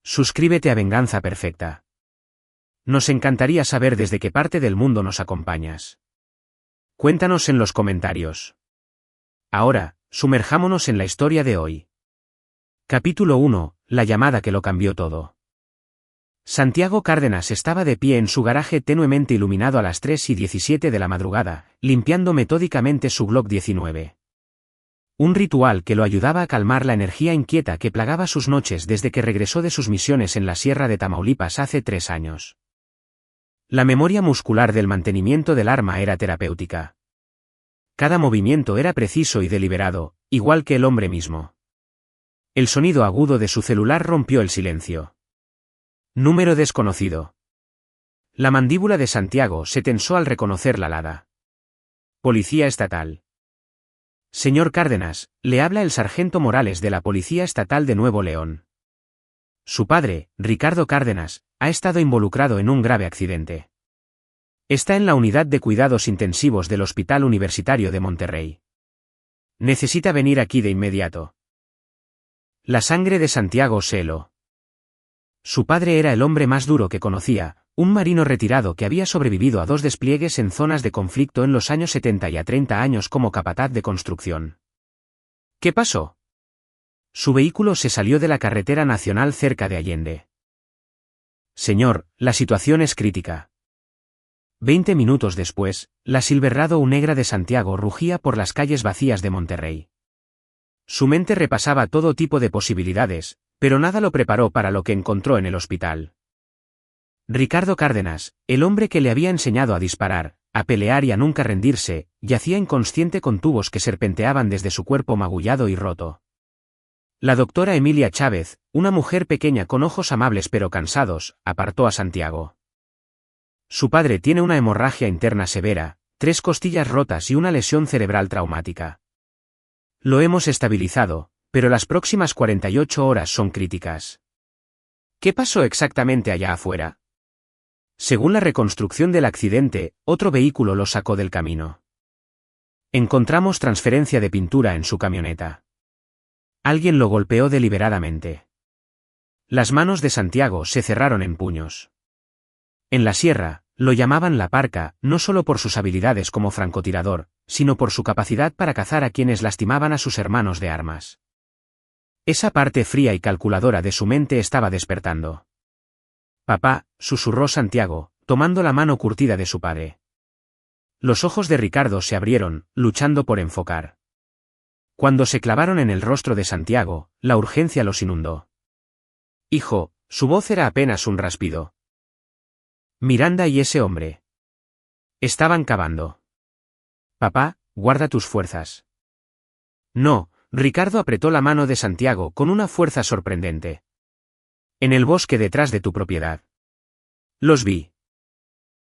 Suscríbete a Venganza Perfecta. Nos encantaría saber desde qué parte del mundo nos acompañas. Cuéntanos en los comentarios. Ahora, sumerjámonos en la historia de hoy. Capítulo 1, la llamada que lo cambió todo. Santiago Cárdenas estaba de pie en su garaje tenuemente iluminado a las 3:17 de la madrugada, limpiando metódicamente su Glock 19. Un ritual que lo ayudaba a calmar la energía inquieta que plagaba sus noches desde que regresó de sus misiones en la Sierra de Tamaulipas hace 3 años. La memoria muscular del mantenimiento del arma era terapéutica. Cada movimiento era preciso y deliberado, igual que el hombre mismo. El sonido agudo de su celular rompió el silencio. Número desconocido. La mandíbula de Santiago se tensó al reconocer la alada. Policía Estatal. Señor Cárdenas, le habla el sargento Morales de la Policía Estatal de Nuevo León. Su padre, Ricardo Cárdenas, ha estado involucrado en un grave accidente. Está en la unidad de cuidados intensivos del Hospital Universitario de Monterrey. Necesita venir aquí de inmediato. La sangre de Santiago se heló. Su padre era el hombre más duro que conocía, un marino retirado que había sobrevivido a 2 despliegues en zonas de conflicto en los años 70 y a 30 años como capataz de construcción. ¿Qué pasó? Su vehículo se salió de la carretera nacional cerca de Allende. Señor, la situación es crítica. 20 minutos después, la Silverado negra de Santiago rugía por las calles vacías de Monterrey. Su mente repasaba todo tipo de posibilidades, pero nada lo preparó para lo que encontró en el hospital. Ricardo Cárdenas, el hombre que le había enseñado a disparar, a pelear y a nunca rendirse, yacía inconsciente con tubos que serpenteaban desde su cuerpo magullado y roto. La doctora Emilia Chávez, una mujer pequeña con ojos amables pero cansados, apartó a Santiago. Su padre tiene una hemorragia interna severa, 3 costillas rotas y una lesión cerebral traumática. Lo hemos estabilizado, pero las próximas 48 horas son críticas. ¿Qué pasó exactamente allá afuera? Según la reconstrucción del accidente, otro vehículo lo sacó del camino. Encontramos transferencia de pintura en su camioneta. Alguien lo golpeó deliberadamente. Las manos de Santiago se cerraron en puños. En la sierra, lo llamaban la Parca, no solo por sus habilidades como francotirador, sino por su capacidad para cazar a quienes lastimaban a sus hermanos de armas. Esa parte fría y calculadora de su mente estaba despertando. Papá, susurró Santiago, tomando la mano curtida de su padre. Los ojos de Ricardo se abrieron, luchando por enfocar. Cuando se clavaron en el rostro de Santiago, la urgencia los inundó. Hijo, su voz era apenas un raspido. Miranda y ese hombre. Estaban cavando. Papá, guarda tus fuerzas. No. Ricardo apretó la mano de Santiago con una fuerza sorprendente. En el bosque detrás de tu propiedad. Los vi.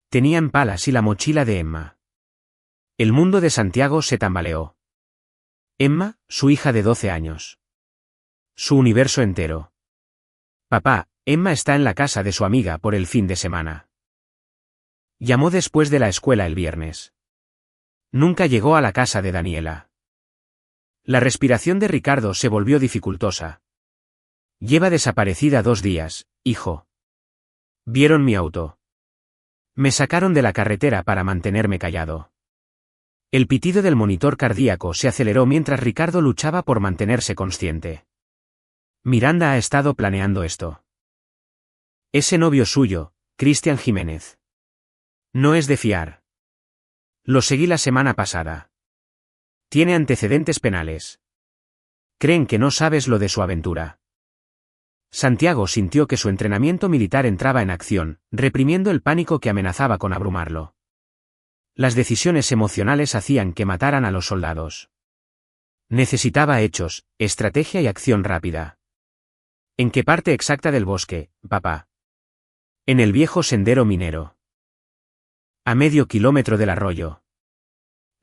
Tenían palas y la mochila de Emma. El mundo de Santiago se tambaleó. Emma, su hija de 12 años. Su universo entero. Papá, Emma está en la casa de su amiga por el fin de semana. Llamó después de la escuela el viernes. Nunca llegó a la casa de Daniela. La respiración de Ricardo se volvió dificultosa. Lleva desaparecida 2 días, hijo. Vieron mi auto. Me sacaron de la carretera para mantenerme callado. El pitido del monitor cardíaco se aceleró mientras Ricardo luchaba por mantenerse consciente. Miranda ha estado planeando esto. Ese novio suyo, Cristian Jiménez. No es de fiar. Lo seguí la semana pasada. Tiene antecedentes penales. Creen que no sabes lo de su aventura. Santiago sintió que su entrenamiento militar entraba en acción, reprimiendo el pánico que amenazaba con abrumarlo. Las decisiones emocionales hacían que mataran a los soldados. Necesitaba hechos, estrategia y acción rápida. ¿En qué parte exacta del bosque, papá? En el viejo sendero minero. A medio kilómetro del arroyo.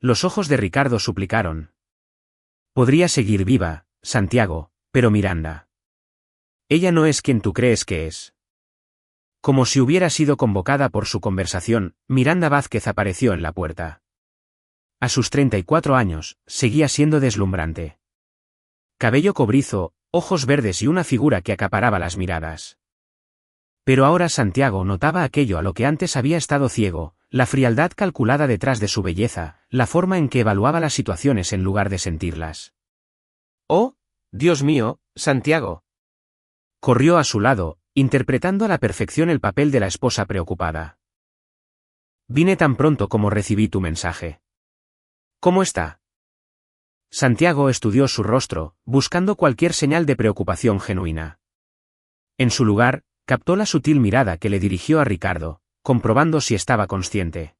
Los ojos de Ricardo suplicaron. Podría seguir viva, Santiago, pero Miranda. Ella no es quien tú crees que es. Como si hubiera sido convocada por su conversación, Miranda Vázquez apareció en la puerta. A sus 34 años, seguía siendo deslumbrante. Cabello cobrizo, ojos verdes y una figura que acaparaba las miradas. Pero ahora Santiago notaba aquello a lo que antes había estado ciego, la frialdad calculada detrás de su belleza, la forma en que evaluaba las situaciones en lugar de sentirlas. ¡Oh, Dios mío, Santiago! Corrió a su lado, interpretando a la perfección el papel de la esposa preocupada. Vine tan pronto como recibí tu mensaje. ¿Cómo está? Santiago estudió su rostro, buscando cualquier señal de preocupación genuina. En su lugar, captó la sutil mirada que le dirigió a Ricardo, comprobando si estaba consciente.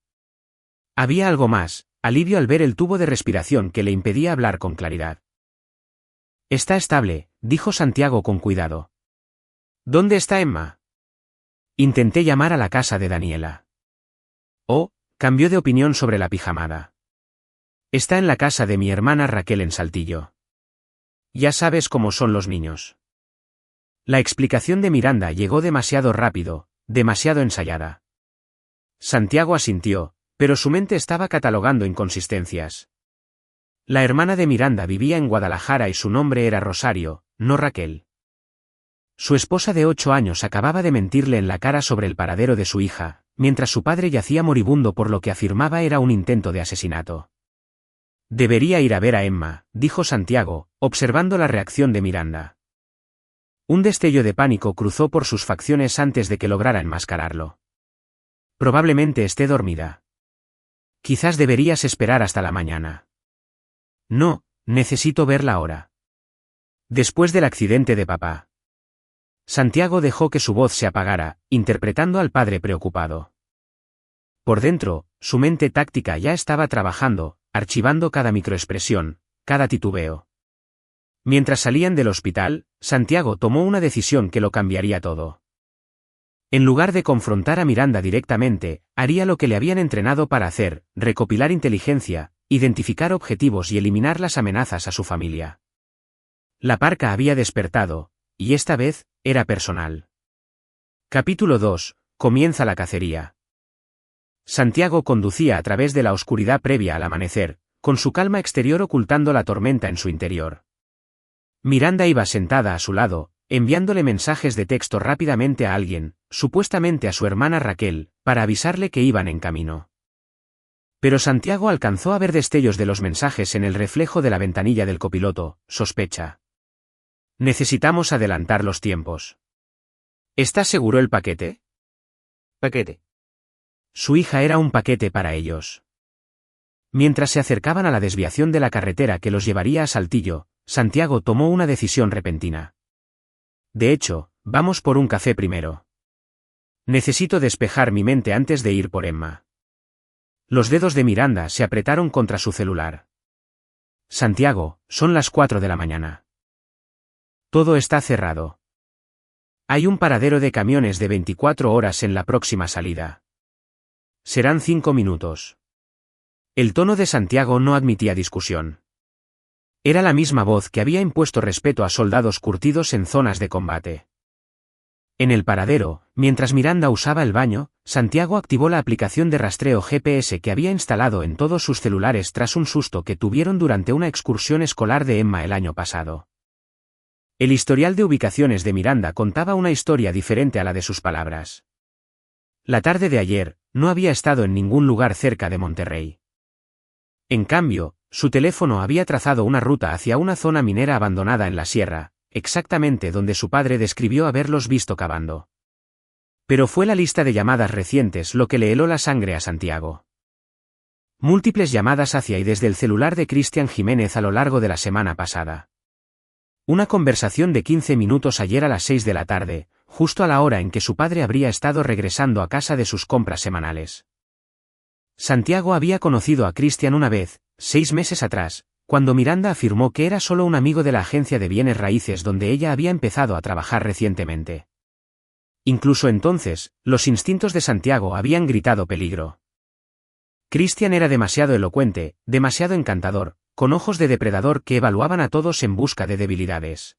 Había algo más, alivio al ver el tubo de respiración que le impedía hablar con claridad. Está estable, dijo Santiago con cuidado. ¿Dónde está Emma? Intenté llamar a la casa de Daniela. Oh, cambió de opinión sobre la pijamada. Está en la casa de mi hermana Raquel en Saltillo. Ya sabes cómo son los niños. La explicación de Miranda llegó demasiado rápido, demasiado ensayada. Santiago asintió, pero su mente estaba catalogando inconsistencias. La hermana de Miranda vivía en Guadalajara y su nombre era Rosario, no Raquel. Su esposa de 8 años acababa de mentirle en la cara sobre el paradero de su hija, mientras su padre yacía moribundo por lo que afirmaba era un intento de asesinato. Debería ir a ver a Emma, dijo Santiago, observando la reacción de Miranda. Un destello de pánico cruzó por sus facciones antes de que lograra enmascararlo. Probablemente esté dormida. Quizás deberías esperar hasta la mañana. No, necesito verla ahora. Después del accidente de papá. Santiago dejó que su voz se apagara, interpretando al padre preocupado. Por dentro, su mente táctica ya estaba trabajando, archivando cada microexpresión, cada titubeo. Mientras salían del hospital, Santiago tomó una decisión que lo cambiaría todo. En lugar de confrontar a Miranda directamente, haría lo que le habían entrenado para hacer, recopilar inteligencia, identificar objetivos y eliminar las amenazas a su familia. La parca había despertado, y esta vez, era personal. Capítulo 2. Comienza la cacería. Santiago conducía a través de la oscuridad previa al amanecer, con su calma exterior ocultando la tormenta en su interior. Miranda iba sentada a su lado, enviándole mensajes de texto rápidamente a alguien, supuestamente a su hermana Raquel, para avisarle que iban en camino. Pero Santiago alcanzó a ver destellos de los mensajes en el reflejo de la ventanilla del copiloto, sospecha. Necesitamos adelantar los tiempos. ¿Está seguro el paquete? Paquete. Su hija era un paquete para ellos. Mientras se acercaban a la desviación de la carretera que los llevaría a Saltillo, Santiago tomó una decisión repentina. De hecho, vamos por un café primero. Necesito despejar mi mente antes de ir por Emma. Los dedos de Miranda se apretaron contra su celular. Santiago, son las 4 de la mañana. Todo está cerrado. Hay un paradero de camiones de 24 horas en la próxima salida. Serán 5 minutos. El tono de Santiago no admitía discusión. Era la misma voz que había impuesto respeto a soldados curtidos en zonas de combate. En el paradero, mientras Miranda usaba el baño, Santiago activó la aplicación de rastreo GPS que había instalado en todos sus celulares tras un susto que tuvieron durante una excursión escolar de Emma el año pasado. El historial de ubicaciones de Miranda contaba una historia diferente a la de sus palabras. La tarde de ayer, no había estado en ningún lugar cerca de Monterrey. En cambio, su teléfono había trazado una ruta hacia una zona minera abandonada en la sierra, exactamente donde su padre describió haberlos visto cavando. Pero fue la lista de llamadas recientes lo que le heló la sangre a Santiago. Múltiples llamadas hacia y desde el celular de Cristian Jiménez a lo largo de la semana pasada. Una conversación de 15 minutos ayer a las 6 de la tarde, justo a la hora en que su padre habría estado regresando a casa de sus compras semanales. Santiago había conocido a Cristian una vez, 6 meses atrás, cuando Miranda afirmó que era solo un amigo de la agencia de bienes raíces donde ella había empezado a trabajar recientemente. Incluso entonces, los instintos de Santiago habían gritado peligro. Cristian era demasiado elocuente, demasiado encantador, con ojos de depredador que evaluaban a todos en busca de debilidades.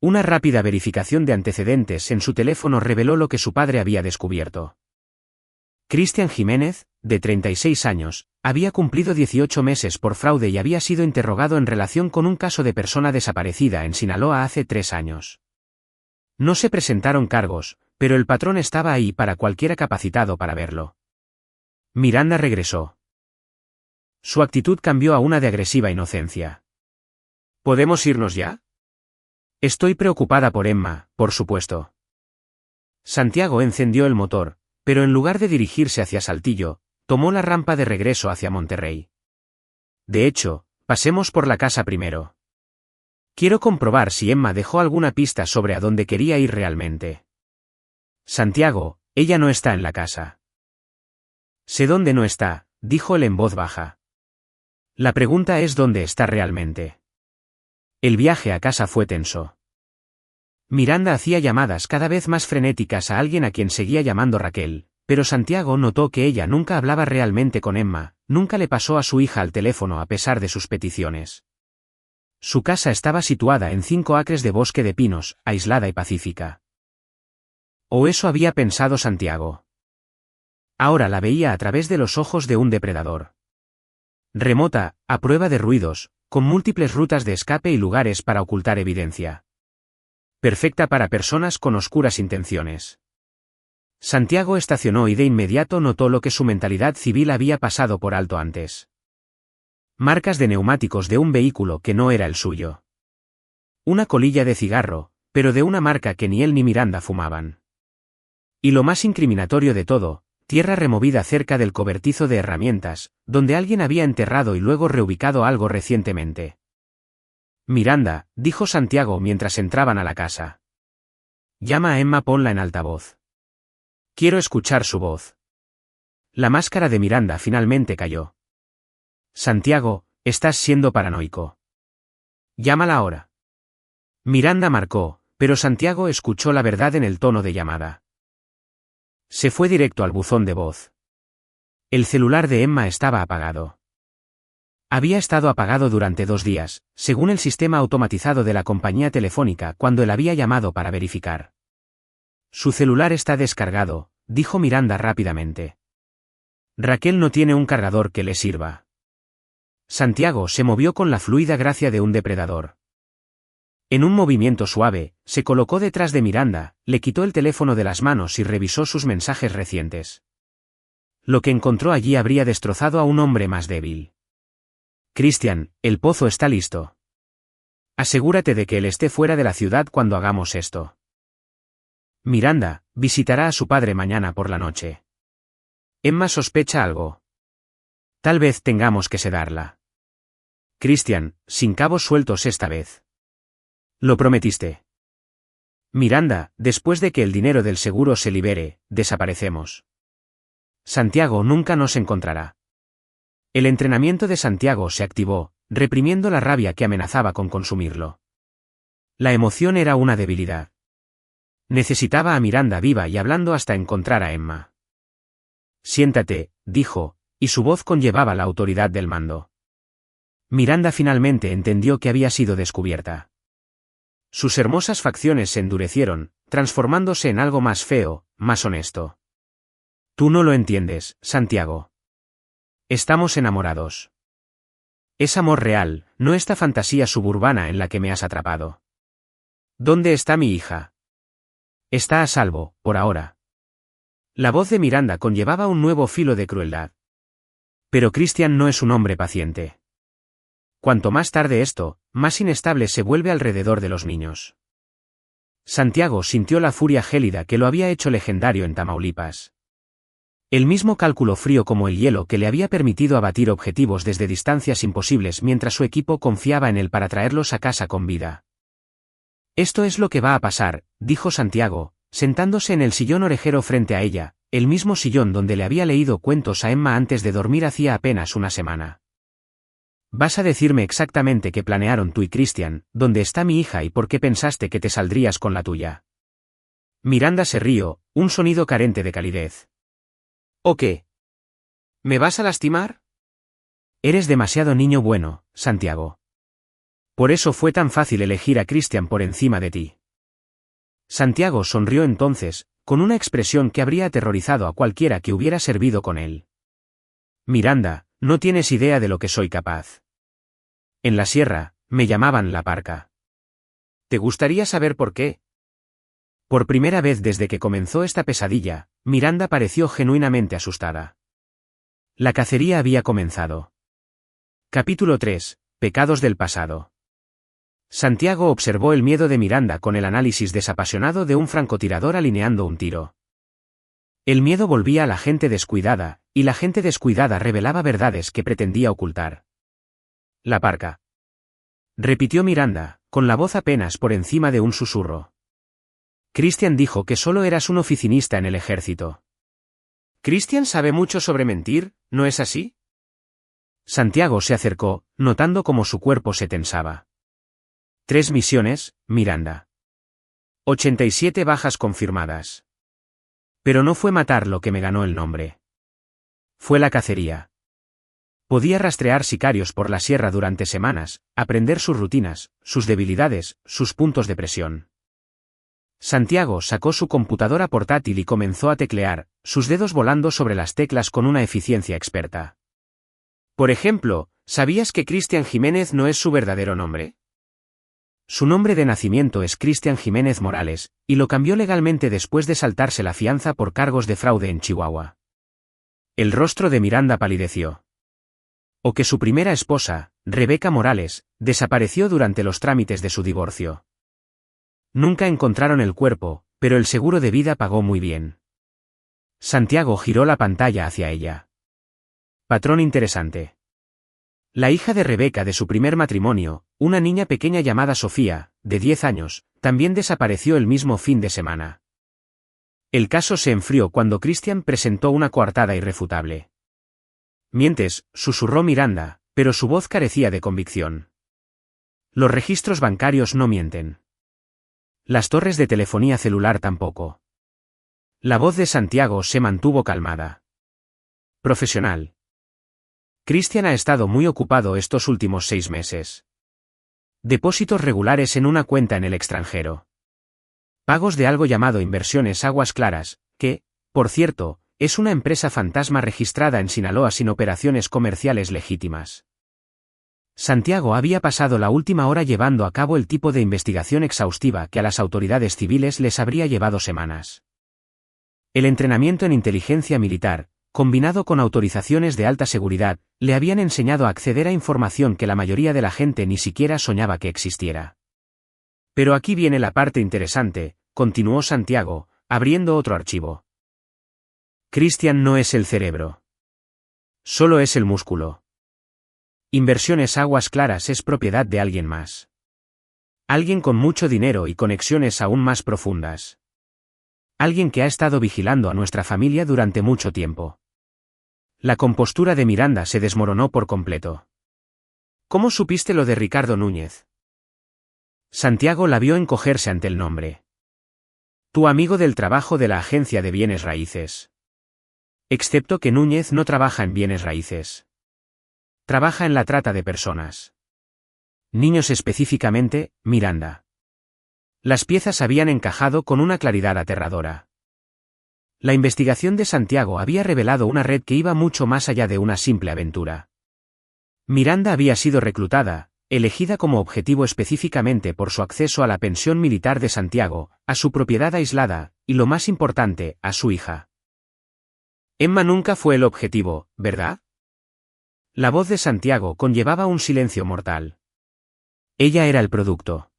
Una rápida verificación de antecedentes en su teléfono reveló lo que su padre había descubierto. Cristian Jiménez, de 36 años, había cumplido 18 meses por fraude y había sido interrogado en relación con un caso de persona desaparecida en Sinaloa hace 3 años. No se presentaron cargos, pero el patrón estaba ahí para cualquiera capacitado para verlo. Miranda regresó. Su actitud cambió a una de agresiva inocencia. ¿Podemos irnos ya? Estoy preocupada por Emma, por supuesto. Santiago encendió el motor, pero en lugar de dirigirse hacia Saltillo, tomó la rampa de regreso hacia Monterrey. De hecho, pasemos por la casa primero. Quiero comprobar si Emma dejó alguna pista sobre a dónde quería ir realmente. Santiago, ella no está en la casa. Sé dónde no está, dijo él en voz baja. La pregunta es dónde está realmente. El viaje a casa fue tenso. Miranda hacía llamadas cada vez más frenéticas a alguien a quien seguía llamando Raquel, pero Santiago notó que ella nunca hablaba realmente con Emma, nunca le pasó a su hija al teléfono a pesar de sus peticiones. Su casa estaba situada en 5 acres de bosque de pinos, aislada y pacífica. O eso había pensado Santiago. Ahora la veía a través de los ojos de un depredador. Remota, a prueba de ruidos, con múltiples rutas de escape y lugares para ocultar evidencia. Perfecta para personas con oscuras intenciones. Santiago estacionó y de inmediato notó lo que su mentalidad civil había pasado por alto antes. Marcas de neumáticos de un vehículo que no era el suyo. Una colilla de cigarro, pero de una marca que ni él ni Miranda fumaban. Y lo más incriminatorio de todo, tierra removida cerca del cobertizo de herramientas, donde alguien había enterrado y luego reubicado algo recientemente. Miranda, dijo Santiago mientras entraban a la casa. Llama a Emma, ponla en altavoz. Quiero escuchar su voz. La máscara de Miranda finalmente cayó. Santiago, estás siendo paranoico. Llámala ahora. Miranda marcó, pero Santiago escuchó la verdad en el tono de llamada. Se fue directo al buzón de voz. El celular de Emma estaba apagado. Había estado apagado durante 2 días, según el sistema automatizado de la compañía telefónica cuando él había llamado para verificar. Su celular está descargado, dijo Miranda rápidamente. Raquel no tiene un cargador que le sirva. Santiago se movió con la fluida gracia de un depredador. En un movimiento suave, se colocó detrás de Miranda, le quitó el teléfono de las manos y revisó sus mensajes recientes. Lo que encontró allí habría destrozado a un hombre más débil. Christian, el pozo está listo. Asegúrate de que él esté fuera de la ciudad cuando hagamos esto. Miranda, visitará a su padre mañana por la noche. Emma sospecha algo. Tal vez tengamos que sedarla. Christian, sin cabos sueltos esta vez. Lo prometiste. Miranda, después de que el dinero del seguro se libere, desaparecemos. Santiago nunca nos encontrará. El entrenamiento de Santiago se activó, reprimiendo la rabia que amenazaba con consumirlo. La emoción era una debilidad. Necesitaba a Miranda viva y hablando hasta encontrar a Emma. Siéntate, dijo, y su voz conllevaba la autoridad del mando. Miranda finalmente entendió que había sido descubierta. Sus hermosas facciones se endurecieron, transformándose en algo más feo, más honesto. Tú no lo entiendes, Santiago. Estamos enamorados. Es amor real, no esta fantasía suburbana en la que me has atrapado. ¿Dónde está mi hija? Está a salvo, por ahora. La voz de Miranda conllevaba un nuevo filo de crueldad. Pero Christian no es un hombre paciente. Cuanto más tarde esto, más inestable se vuelve alrededor de los niños. Santiago sintió la furia gélida que lo había hecho legendario en Tamaulipas. El mismo cálculo frío como el hielo que le había permitido abatir objetivos desde distancias imposibles mientras su equipo confiaba en él para traerlos a casa con vida. Esto es lo que va a pasar, dijo Santiago, sentándose en el sillón orejero frente a ella, el mismo sillón donde le había leído cuentos a Emma antes de dormir hacía apenas una semana. Vas a decirme exactamente qué planearon tú y Christian, dónde está mi hija y por qué pensaste que te saldrías con la tuya. Miranda se rió, un sonido carente de calidez. ¿O qué? ¿Me vas a lastimar? Eres demasiado niño bueno, Santiago. Por eso fue tan fácil elegir a Christian por encima de ti. Santiago sonrió entonces, con una expresión que habría aterrorizado a cualquiera que hubiera servido con él. Miranda, no tienes idea de lo que soy capaz. En la sierra, me llamaban la Parca. ¿Te gustaría saber por qué? Por primera vez desde que comenzó esta pesadilla, Miranda pareció genuinamente asustada. La cacería había comenzado. Capítulo 3. Pecados del pasado. Santiago observó el miedo de Miranda con el análisis desapasionado de un francotirador alineando un tiro. El miedo volvía a la gente descuidada, y la gente descuidada revelaba verdades que pretendía ocultar. La parca. Repitió Miranda, con la voz apenas por encima de un susurro. Christian dijo que solo eras un oficinista en el ejército. Christian sabe mucho sobre mentir, ¿no es así? Santiago se acercó, notando cómo su cuerpo se tensaba. 3 misiones, Miranda. 87 bajas confirmadas. Pero no fue matar lo que me ganó el nombre. Fue la cacería. Podía rastrear sicarios por la sierra durante semanas, aprender sus rutinas, sus debilidades, sus puntos de presión. Santiago sacó su computadora portátil y comenzó a teclear, sus dedos volando sobre las teclas con una eficiencia experta. Por ejemplo, ¿sabías que Christian Jiménez no es su verdadero nombre? Su nombre de nacimiento es Christian Jiménez Morales, y lo cambió legalmente después de saltarse la fianza por cargos de fraude en Chihuahua. El rostro de Miranda palideció. O que su primera esposa, Rebeca Morales, desapareció durante los trámites de su divorcio. Nunca encontraron el cuerpo, pero el seguro de vida pagó muy bien. Santiago giró la pantalla hacia ella. Patrón interesante. La hija de Rebeca de su primer matrimonio, una niña pequeña llamada Sofía, de 10 años, también desapareció el mismo fin de semana. El caso se enfrió cuando Christian presentó una coartada irrefutable. Mientes, susurró Miranda, pero su voz carecía de convicción. Los registros bancarios no mienten. Las torres de telefonía celular tampoco. La voz de Santiago se mantuvo calmada. Profesional. Christian ha estado muy ocupado estos últimos 6 meses. Depósitos regulares en una cuenta en el extranjero. Pagos de algo llamado Inversiones Aguas Claras, que, por cierto, es una empresa fantasma registrada en Sinaloa sin operaciones comerciales legítimas. Santiago había pasado la última hora llevando a cabo el tipo de investigación exhaustiva que a las autoridades civiles les habría llevado semanas. El entrenamiento en inteligencia militar, combinado con autorizaciones de alta seguridad, le habían enseñado a acceder a información que la mayoría de la gente ni siquiera soñaba que existiera. Pero aquí viene la parte interesante, continuó Santiago, abriendo otro archivo. Christian no es el cerebro. Solo es el músculo. Inversiones Aguas Claras es propiedad de alguien más. Alguien con mucho dinero y conexiones aún más profundas. Alguien que ha estado vigilando a nuestra familia durante mucho tiempo. La compostura de Miranda se desmoronó por completo. ¿Cómo supiste lo de Ricardo Núñez? Santiago la vio encogerse ante el nombre. Tu amigo del trabajo de la agencia de bienes raíces. Excepto que Núñez no trabaja en bienes raíces. Trabaja en la trata de personas. Niños específicamente, Miranda. Las piezas habían encajado con una claridad aterradora. La investigación de Santiago había revelado una red que iba mucho más allá de una simple aventura. Miranda había sido reclutada, elegida como objetivo específicamente por su acceso a la pensión militar de Santiago, a su propiedad aislada, y lo más importante, a su hija. Emma nunca fue el objetivo, ¿verdad? La voz de Santiago conllevaba un silencio mortal. Ella era el producto.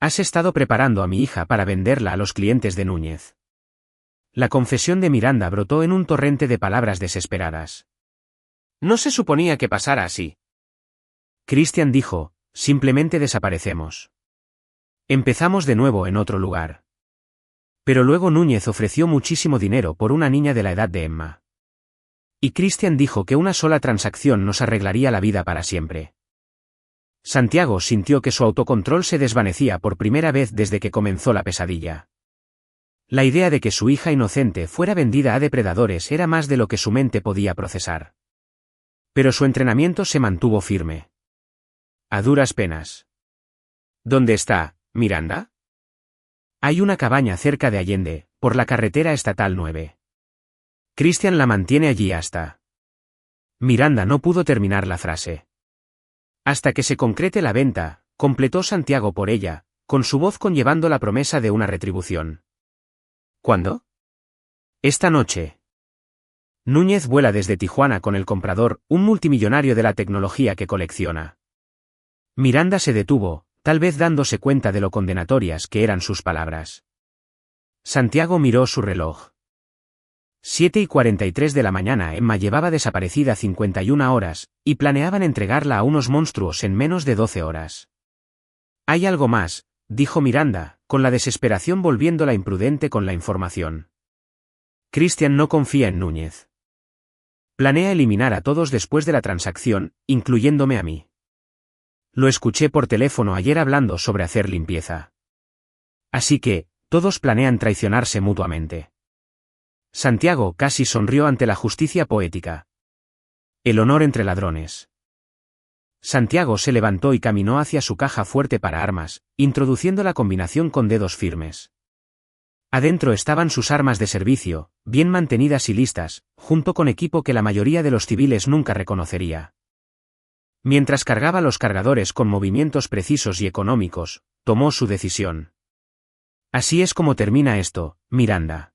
Has estado preparando a mi hija para venderla a los clientes de Núñez. La confesión de Miranda brotó en un torrente de palabras desesperadas. No se suponía que pasara así. Christian dijo, simplemente desaparecemos. Empezamos de nuevo en otro lugar. Pero luego Núñez ofreció muchísimo dinero por una niña de la edad de Emma. Y Christian dijo que una sola transacción nos arreglaría la vida para siempre. Santiago sintió que su autocontrol se desvanecía por primera vez desde que comenzó la pesadilla. La idea de que su hija inocente fuera vendida a depredadores era más de lo que su mente podía procesar. Pero su entrenamiento se mantuvo firme. A duras penas. ¿Dónde está, Miranda? Hay una cabaña cerca de Allende, por la carretera estatal 9. Christian la mantiene allí hasta. Miranda no pudo terminar la frase. Hasta que se concrete la venta, completó Santiago por ella, con su voz conllevando la promesa de una retribución. ¿Cuándo? Esta noche. Núñez vuela desde Tijuana con el comprador, un multimillonario de la tecnología que colecciona. Miranda se detuvo, tal vez dándose cuenta de lo condenatorias que eran sus palabras. Santiago miró su reloj. 7:43 de la mañana. Emma llevaba desaparecida 51 horas, y planeaban entregarla a unos monstruos en menos de 12 horas. Hay algo más, dijo Miranda, con la desesperación volviéndola imprudente con la información. Christian no confía en Núñez. Planea eliminar a todos después de la transacción, incluyéndome a mí. Lo escuché por teléfono ayer hablando sobre hacer limpieza. Así que, todos planean traicionarse mutuamente. Santiago casi sonrió ante la justicia poética. El honor entre ladrones. Santiago se levantó y caminó hacia su caja fuerte para armas, introduciendo la combinación con dedos firmes. Adentro estaban sus armas de servicio, bien mantenidas y listas, junto con equipo que la mayoría de los civiles nunca reconocería. Mientras cargaba los cargadores con movimientos precisos y económicos, tomó su decisión. Así es como termina esto, Miranda.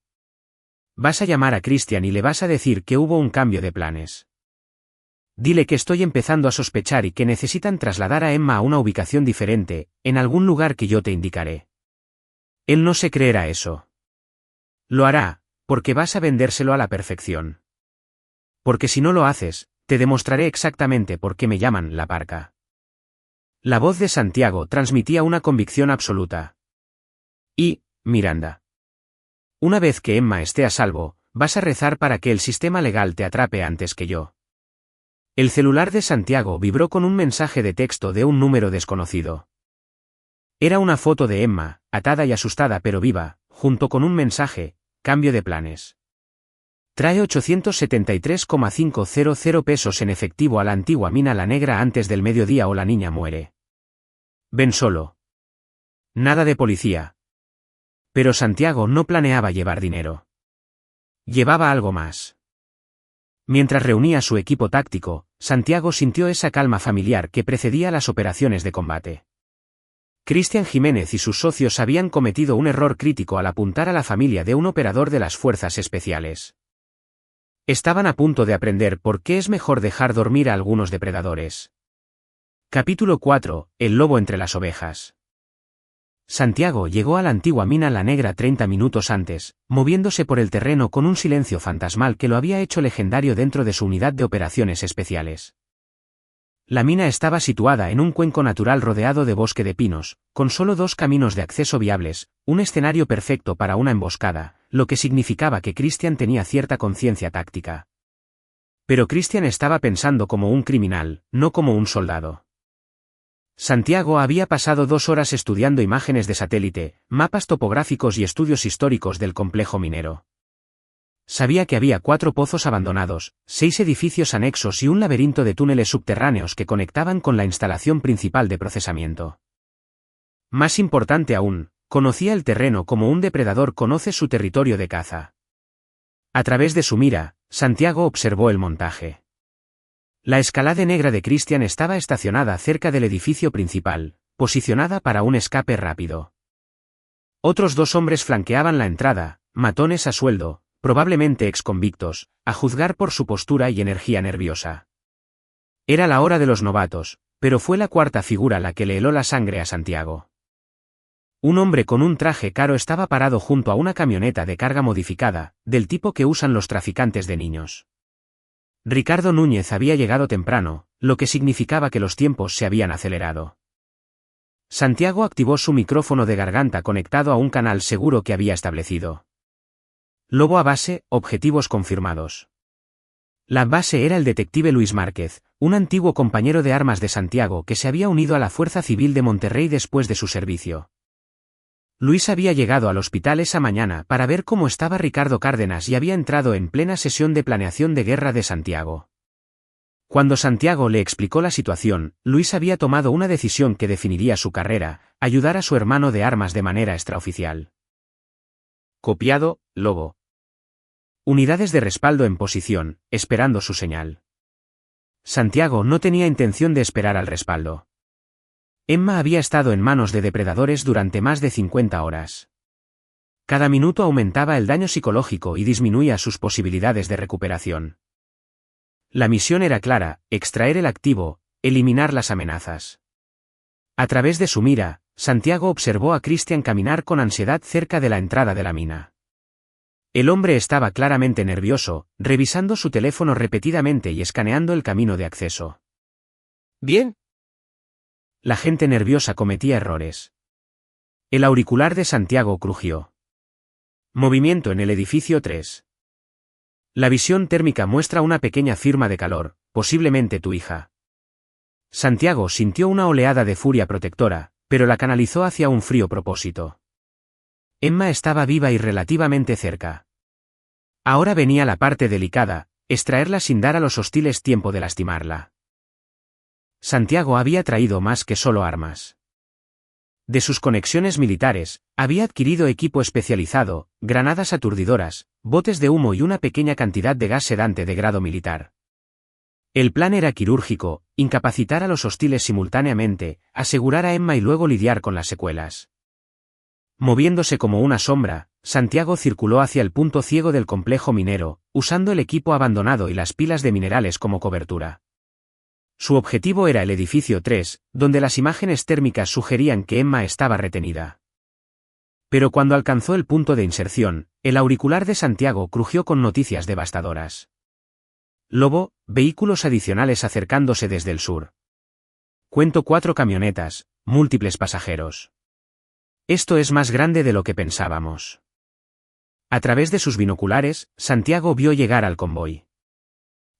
Vas a llamar a Christian y le vas a decir que hubo un cambio de planes. Dile que estoy empezando a sospechar y que necesitan trasladar a Emma a una ubicación diferente, en algún lugar que yo te indicaré. Él no se creerá eso. Lo hará, porque vas a vendérselo a la perfección. Porque si no lo haces, te demostraré exactamente por qué me llaman la parca. La voz de Santiago transmitía una convicción absoluta. Y, Miranda. Una vez que Emma esté a salvo, vas a rezar para que el sistema legal te atrape antes que yo. El celular de Santiago vibró con un mensaje de texto de un número desconocido. Era una foto de Emma, atada y asustada pero viva, junto con un mensaje: cambio de planes. Trae 873,500 pesos en efectivo a la antigua mina La Negra antes del mediodía o la niña muere. Ven solo. Nada de policía. Pero Santiago no planeaba llevar dinero. Llevaba algo más. Mientras reunía su equipo táctico, Santiago sintió esa calma familiar que precedía las operaciones de combate. Christian Jiménez y sus socios habían cometido un error crítico al apuntar a la familia de un operador de las fuerzas especiales. Estaban a punto de aprender por qué es mejor dejar dormir a algunos depredadores. Capítulo 4. El lobo entre las ovejas. Santiago llegó a la antigua mina La Negra 30 minutos antes, moviéndose por el terreno con un silencio fantasmal que lo había hecho legendario dentro de su unidad de operaciones especiales. La mina estaba situada en un cuenco natural rodeado de bosque de pinos, con solo 2 caminos de acceso viables, un escenario perfecto para una emboscada, lo que significaba que Christian tenía cierta conciencia táctica. Pero Christian estaba pensando como un criminal, no como un soldado. Santiago había pasado 2 horas estudiando imágenes de satélite, mapas topográficos y estudios históricos del complejo minero. Sabía que había 4 pozos abandonados, 6 edificios anexos y un laberinto de túneles subterráneos que conectaban con la instalación principal de procesamiento. Más importante aún, conocía el terreno como un depredador conoce su territorio de caza. A través de su mira, Santiago observó el montaje. La Escalade negra de Christian estaba estacionada cerca del edificio principal, posicionada para un escape rápido. Otros 2 hombres flanqueaban la entrada, matones a sueldo, probablemente exconvictos, a juzgar por su postura y energía nerviosa. Era la hora de los novatos, pero fue la 4ª figura la que le heló la sangre a Santiago. Un hombre con un traje caro estaba parado junto a una camioneta de carga modificada, del tipo que usan los traficantes de niños. Ricardo Núñez había llegado temprano, lo que significaba que los tiempos se habían acelerado. Santiago activó su micrófono de garganta conectado a un canal seguro que había establecido. Lobo a base, objetivos confirmados. La base era el detective Luis Márquez, un antiguo compañero de armas de Santiago que se había unido a la Fuerza Civil de Monterrey después de su servicio. Luis había llegado al hospital esa mañana para ver cómo estaba Ricardo Cárdenas y había entrado en plena sesión de planeación de guerra de Santiago. Cuando Santiago le explicó la situación, Luis había tomado una decisión que definiría su carrera: ayudar a su hermano de armas de manera extraoficial. Copiado, Lobo. Unidades de respaldo en posición, esperando su señal. Santiago no tenía intención de esperar al respaldo. Emma había estado en manos de depredadores durante más de 50 horas. Cada minuto aumentaba el daño psicológico y disminuía sus posibilidades de recuperación. La misión era clara: extraer el activo, eliminar las amenazas. A través de su mira, Santiago observó a Christian caminar con ansiedad cerca de la entrada de la mina. El hombre estaba claramente nervioso, revisando su teléfono repetidamente y escaneando el camino de acceso. ¿Bien? La gente nerviosa cometía errores. El auricular de Santiago crujió. Movimiento en el edificio 3. La visión térmica muestra una pequeña firma de calor, posiblemente tu hija. Santiago sintió una oleada de furia protectora, pero la canalizó hacia un frío propósito. Emma estaba viva y relativamente cerca. Ahora venía la parte delicada: extraerla sin dar a los hostiles tiempo de lastimarla. Santiago había traído más que solo armas. De sus conexiones militares, había adquirido equipo especializado, granadas aturdidoras, botes de humo y una pequeña cantidad de gas sedante de grado militar. El plan era quirúrgico: incapacitar a los hostiles simultáneamente, asegurar a Emma y luego lidiar con las secuelas. Moviéndose como una sombra, Santiago circuló hacia el punto ciego del complejo minero, usando el equipo abandonado y las pilas de minerales como cobertura. Su objetivo era el edificio 3, donde las imágenes térmicas sugerían que Emma estaba retenida. Pero cuando alcanzó el punto de inserción, el auricular de Santiago crujió con noticias devastadoras. Lobo: vehículos adicionales acercándose desde el sur. Cuento 4 camionetas, múltiples pasajeros. Esto es más grande de lo que pensábamos. A través de sus binoculares, Santiago vio llegar al convoy.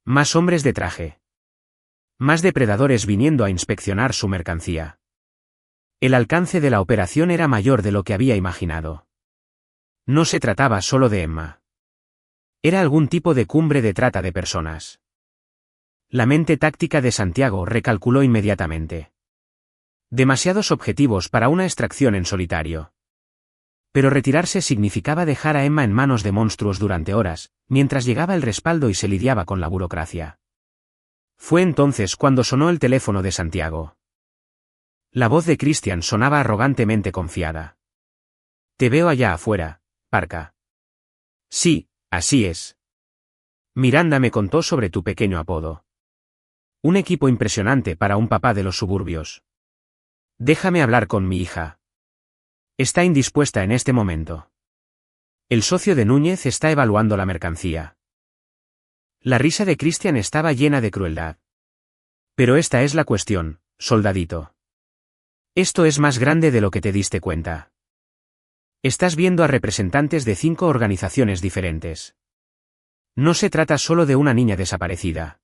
Más hombres de traje. Más depredadores viniendo a inspeccionar su mercancía. El alcance de la operación era mayor de lo que había imaginado. No se trataba solo de Emma. Era algún tipo de cumbre de trata de personas. La mente táctica de Santiago recalculó inmediatamente. Demasiados objetivos para una extracción en solitario. Pero retirarse significaba dejar a Emma en manos de monstruos durante horas, mientras llegaba el respaldo y se lidiaba con la burocracia. Fue entonces cuando sonó el teléfono de Santiago. La voz de Christian sonaba arrogantemente confiada. Te veo allá afuera, Parca. Sí, así es. Miranda me contó sobre tu pequeño apodo. Un equipo impresionante para un papá de los suburbios. Déjame hablar con mi hija. Está indispuesta en este momento. El socio de Núñez está evaluando la mercancía. La risa de Christian estaba llena de crueldad. Pero esta es la cuestión, soldadito. Esto es más grande de lo que te diste cuenta. Estás viendo a representantes de 5 organizaciones diferentes. No se trata solo de una niña desaparecida.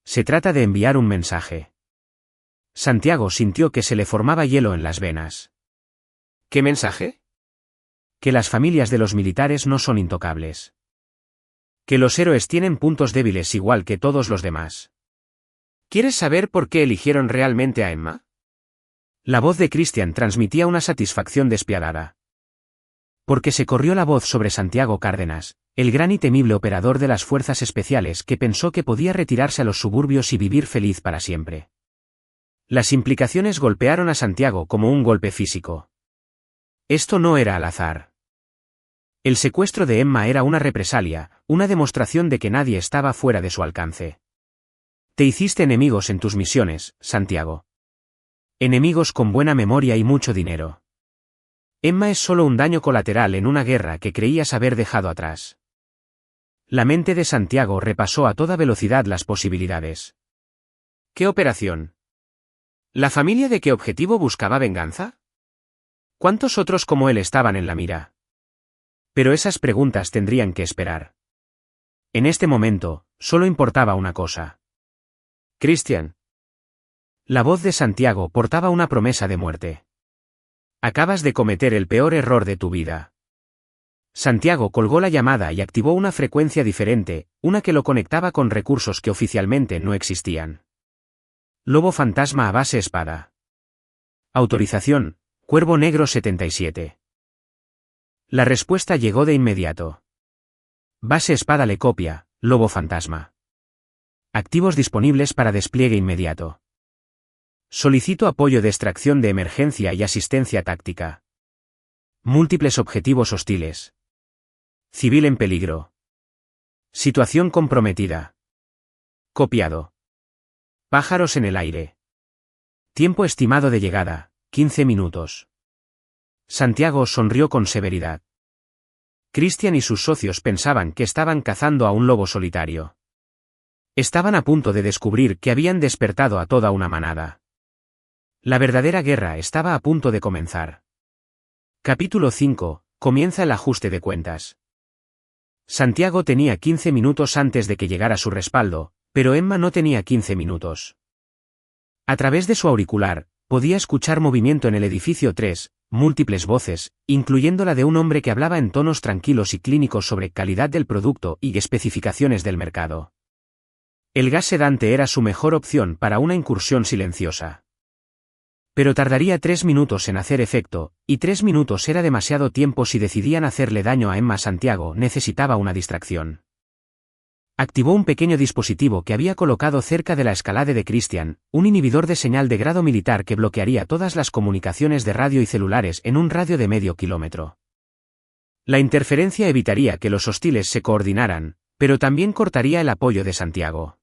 Se trata de enviar un mensaje. Santiago sintió que se le formaba hielo en las venas. ¿Qué mensaje? Que las familias de los militares no son intocables. Que los héroes tienen puntos débiles igual que todos los demás. ¿Quieres saber por qué eligieron realmente a Emma? La voz de Christian transmitía una satisfacción despiadada. Porque se corrió la voz sobre Santiago Cárdenas, el gran y temible operador de las fuerzas especiales que pensó que podía retirarse a los suburbios y vivir feliz para siempre. Las implicaciones golpearon a Santiago como un golpe físico. Esto no era al azar. El secuestro de Emma era una represalia, una demostración de que nadie estaba fuera de su alcance. Te hiciste enemigos en tus misiones, Santiago. Enemigos con buena memoria y mucho dinero. Emma es solo un daño colateral en una guerra que creías haber dejado atrás. La mente de Santiago repasó a toda velocidad las posibilidades. ¿Qué operación? ¿La familia de qué objetivo buscaba venganza? ¿Cuántos otros como él estaban en la mira? Pero esas preguntas tendrían que esperar. En este momento, solo importaba una cosa. Christian. La voz de Santiago portaba una promesa de muerte. Acabas de cometer el peor error de tu vida. Santiago colgó la llamada y activó una frecuencia diferente, una que lo conectaba con recursos que oficialmente no existían. Lobo fantasma a base espada. Autorización, Cuervo Negro 77. La respuesta llegó de inmediato. Base espada le copia, Lobo fantasma. Activos disponibles para despliegue inmediato. Solicito apoyo de extracción de emergencia y asistencia táctica. Múltiples objetivos hostiles. Civil en peligro. Situación comprometida. Copiado. Pájaros en el aire. Tiempo estimado de llegada, 15 minutos. Santiago sonrió con severidad. Christian y sus socios pensaban que estaban cazando a un lobo solitario. Estaban a punto de descubrir que habían despertado a toda una manada. La verdadera guerra estaba a punto de comenzar. Capítulo 5. Comienza el ajuste de cuentas. Santiago tenía 15 minutos antes de que llegara su respaldo, pero Emma no tenía 15 minutos. A través de su auricular, podía escuchar movimiento en el edificio 3, múltiples voces, incluyendo la de un hombre que hablaba en tonos tranquilos y clínicos sobre calidad del producto y especificaciones del mercado. El gas sedante era su mejor opción para una incursión silenciosa. Pero tardaría 3 minutos en hacer efecto, y 3 minutos era demasiado tiempo si decidían hacerle daño a Emma. Santiago necesitaba una distracción. Activó un pequeño dispositivo que había colocado cerca de la escalade de Christian, un inhibidor de señal de grado militar que bloquearía todas las comunicaciones de radio y celulares en un radio de medio kilómetro. La interferencia evitaría que los hostiles se coordinaran, pero también cortaría el apoyo de Santiago.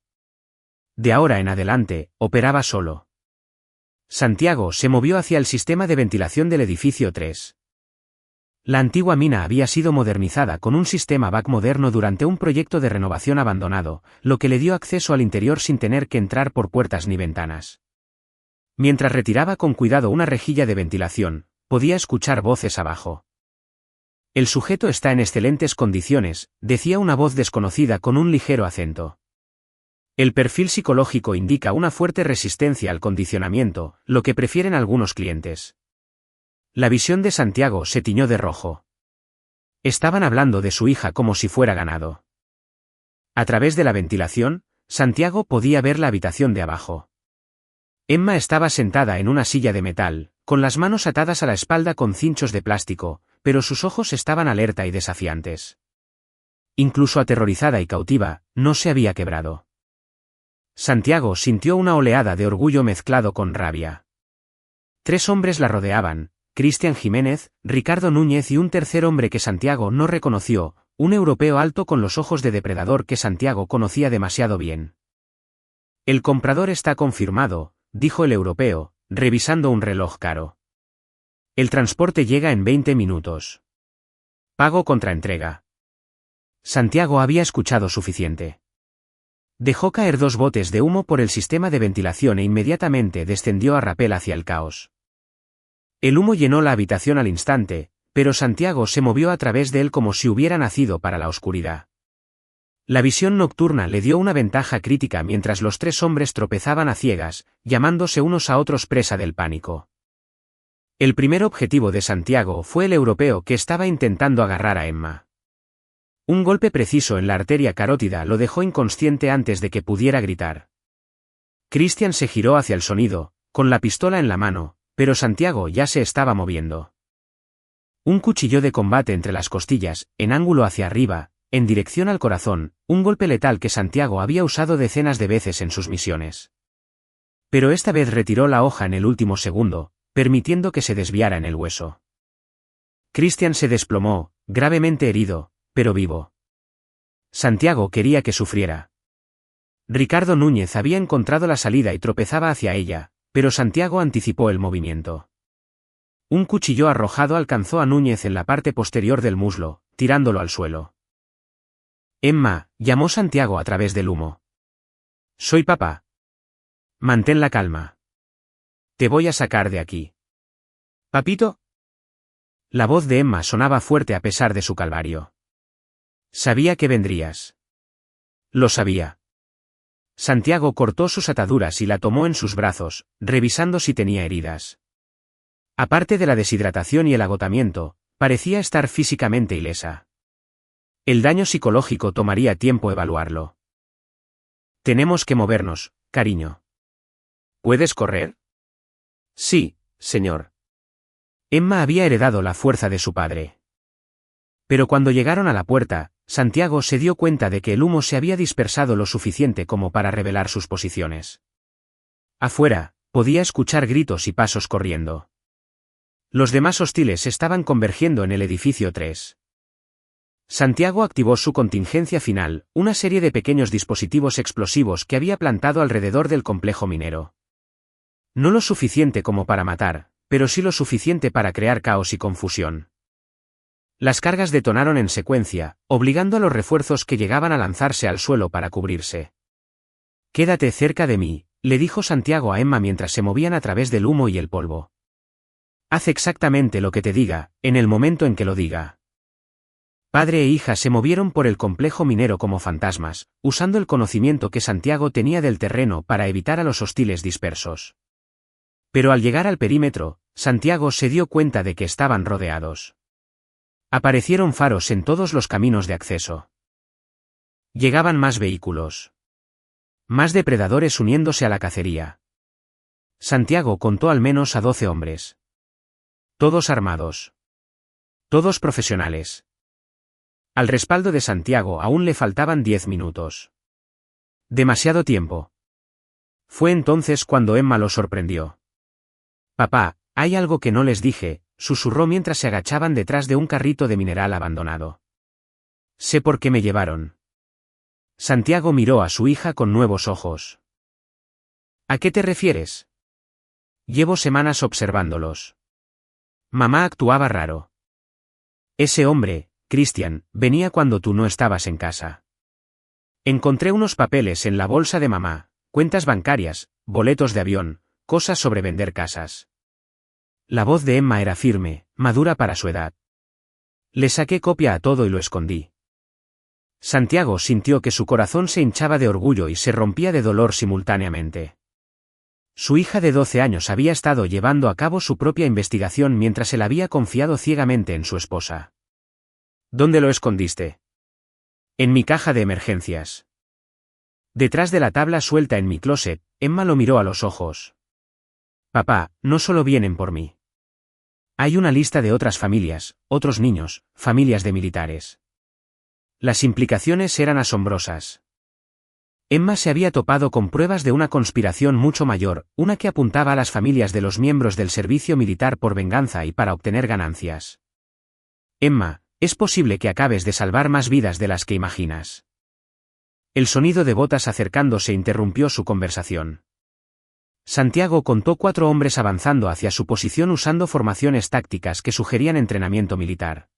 De ahora en adelante, operaba solo. Santiago se movió hacia el sistema de ventilación del edificio 3. La antigua mina había sido modernizada con un sistema VAC moderno durante un proyecto de renovación abandonado, lo que le dio acceso al interior sin tener que entrar por puertas ni ventanas. Mientras retiraba con cuidado una rejilla de ventilación, podía escuchar voces abajo. El sujeto está en excelentes condiciones, decía una voz desconocida con un ligero acento. El perfil psicológico indica una fuerte resistencia al condicionamiento, lo que prefieren algunos clientes. La visión de Santiago se tiñó de rojo. Estaban hablando de su hija como si fuera ganado. A través de la ventilación, Santiago podía ver la habitación de abajo. Emma estaba sentada en una silla de metal, con las manos atadas a la espalda con cinchos de plástico, pero sus ojos estaban alerta y desafiantes. Incluso aterrorizada y cautiva, no se había quebrado. Santiago sintió una oleada de orgullo mezclado con rabia. 3 hombres la rodeaban: Christian Jiménez, Ricardo Núñez y un tercer hombre que Santiago no reconoció, un europeo alto con los ojos de depredador que Santiago conocía demasiado bien. El comprador está confirmado, dijo el europeo, revisando un reloj caro. El transporte llega en 20 minutos. Pago contra entrega. Santiago había escuchado suficiente. Dejó caer 2 botes de humo por el sistema de ventilación e inmediatamente descendió a rapel hacia el caos. El humo llenó la habitación al instante, pero Santiago se movió a través de él como si hubiera nacido para la oscuridad. La visión nocturna le dio una ventaja crítica mientras los 3 hombres tropezaban a ciegas, llamándose unos a otros presa del pánico. El primer objetivo de Santiago fue el europeo que estaba intentando agarrar a Emma. Un golpe preciso en la arteria carótida lo dejó inconsciente antes de que pudiera gritar. Christian se giró hacia el sonido, con la pistola en la mano, pero Santiago ya se estaba moviendo. Un cuchillo de combate entre las costillas, en ángulo hacia arriba, en dirección al corazón, un golpe letal que Santiago había usado decenas de veces en sus misiones. Pero esta vez retiró la hoja en el último segundo, permitiendo que se desviara en el hueso. Christian se desplomó, gravemente herido, pero vivo. Santiago quería que sufriera. Ricardo Núñez había encontrado la salida y tropezaba hacia ella, pero Santiago anticipó el movimiento. Un cuchillo arrojado alcanzó a Núñez en la parte posterior del muslo, tirándolo al suelo. Emma, llamó Santiago a través del humo. Soy papá. Mantén la calma. Te voy a sacar de aquí. ¿Papito? La voz de Emma sonaba fuerte a pesar de su calvario. Sabía que vendrías. Lo sabía. Santiago cortó sus ataduras y la tomó en sus brazos, revisando si tenía heridas. Aparte de la deshidratación y el agotamiento, parecía estar físicamente ilesa. El daño psicológico tomaría tiempo evaluarlo. Tenemos que movernos, cariño. ¿Puedes correr? Sí, señor. Emma había heredado la fuerza de su padre. Pero cuando llegaron a la puerta, Santiago se dio cuenta de que el humo se había dispersado lo suficiente como para revelar sus posiciones. Afuera, podía escuchar gritos y pasos corriendo. Los demás hostiles estaban convergiendo en el edificio 3. Santiago activó su contingencia final, una serie de pequeños dispositivos explosivos que había plantado alrededor del complejo minero. No lo suficiente como para matar, pero sí lo suficiente para crear caos y confusión. Las cargas detonaron en secuencia, obligando a los refuerzos que llegaban a lanzarse al suelo para cubrirse. «Quédate cerca de mí», le dijo Santiago a Emma mientras se movían a través del humo y el polvo. «Haz exactamente lo que te diga, en el momento en que lo diga». Padre e hija se movieron por el complejo minero como fantasmas, usando el conocimiento que Santiago tenía del terreno para evitar a los hostiles dispersos. Pero al llegar al perímetro, Santiago se dio cuenta de que estaban rodeados. Aparecieron faros en todos los caminos de acceso. Llegaban más vehículos. Más depredadores uniéndose a la cacería. Santiago contó al menos a 12 hombres. Todos armados. Todos profesionales. Al respaldo de Santiago aún le faltaban 10 minutos. Demasiado tiempo. Fue entonces cuando Emma lo sorprendió. «Papá, hay algo que no les dije», susurró mientras se agachaban detrás de un carrito de mineral abandonado. «Sé por qué me llevaron». Santiago miró a su hija con nuevos ojos. «¿A qué te refieres?» «Llevo semanas observándolos. Mamá actuaba raro. Ese hombre, Christian, venía cuando tú no estabas en casa. Encontré unos papeles en la bolsa de mamá, cuentas bancarias, boletos de avión, cosas sobre vender casas». La voz de Emma era firme, madura para su edad. «Le saqué copia a todo y lo escondí». Santiago sintió que su corazón se hinchaba de orgullo y se rompía de dolor simultáneamente. Su hija de 12 años había estado llevando a cabo su propia investigación mientras él había confiado ciegamente en su esposa. «¿Dónde lo escondiste?» «En mi caja de emergencias. Detrás de la tabla suelta en mi closet». Emma lo miró a los ojos. «Papá, no solo vienen por mí. Hay una lista de otras familias, otros niños, familias de militares». Las implicaciones eran asombrosas. Emma se había topado con pruebas de una conspiración mucho mayor, una que apuntaba a las familias de los miembros del servicio militar por venganza y para obtener ganancias. «Emma, es posible que acabes de salvar más vidas de las que imaginas». El sonido de botas acercándose interrumpió su conversación. Santiago contó 4 hombres avanzando hacia su posición usando formaciones tácticas que sugerían entrenamiento militar.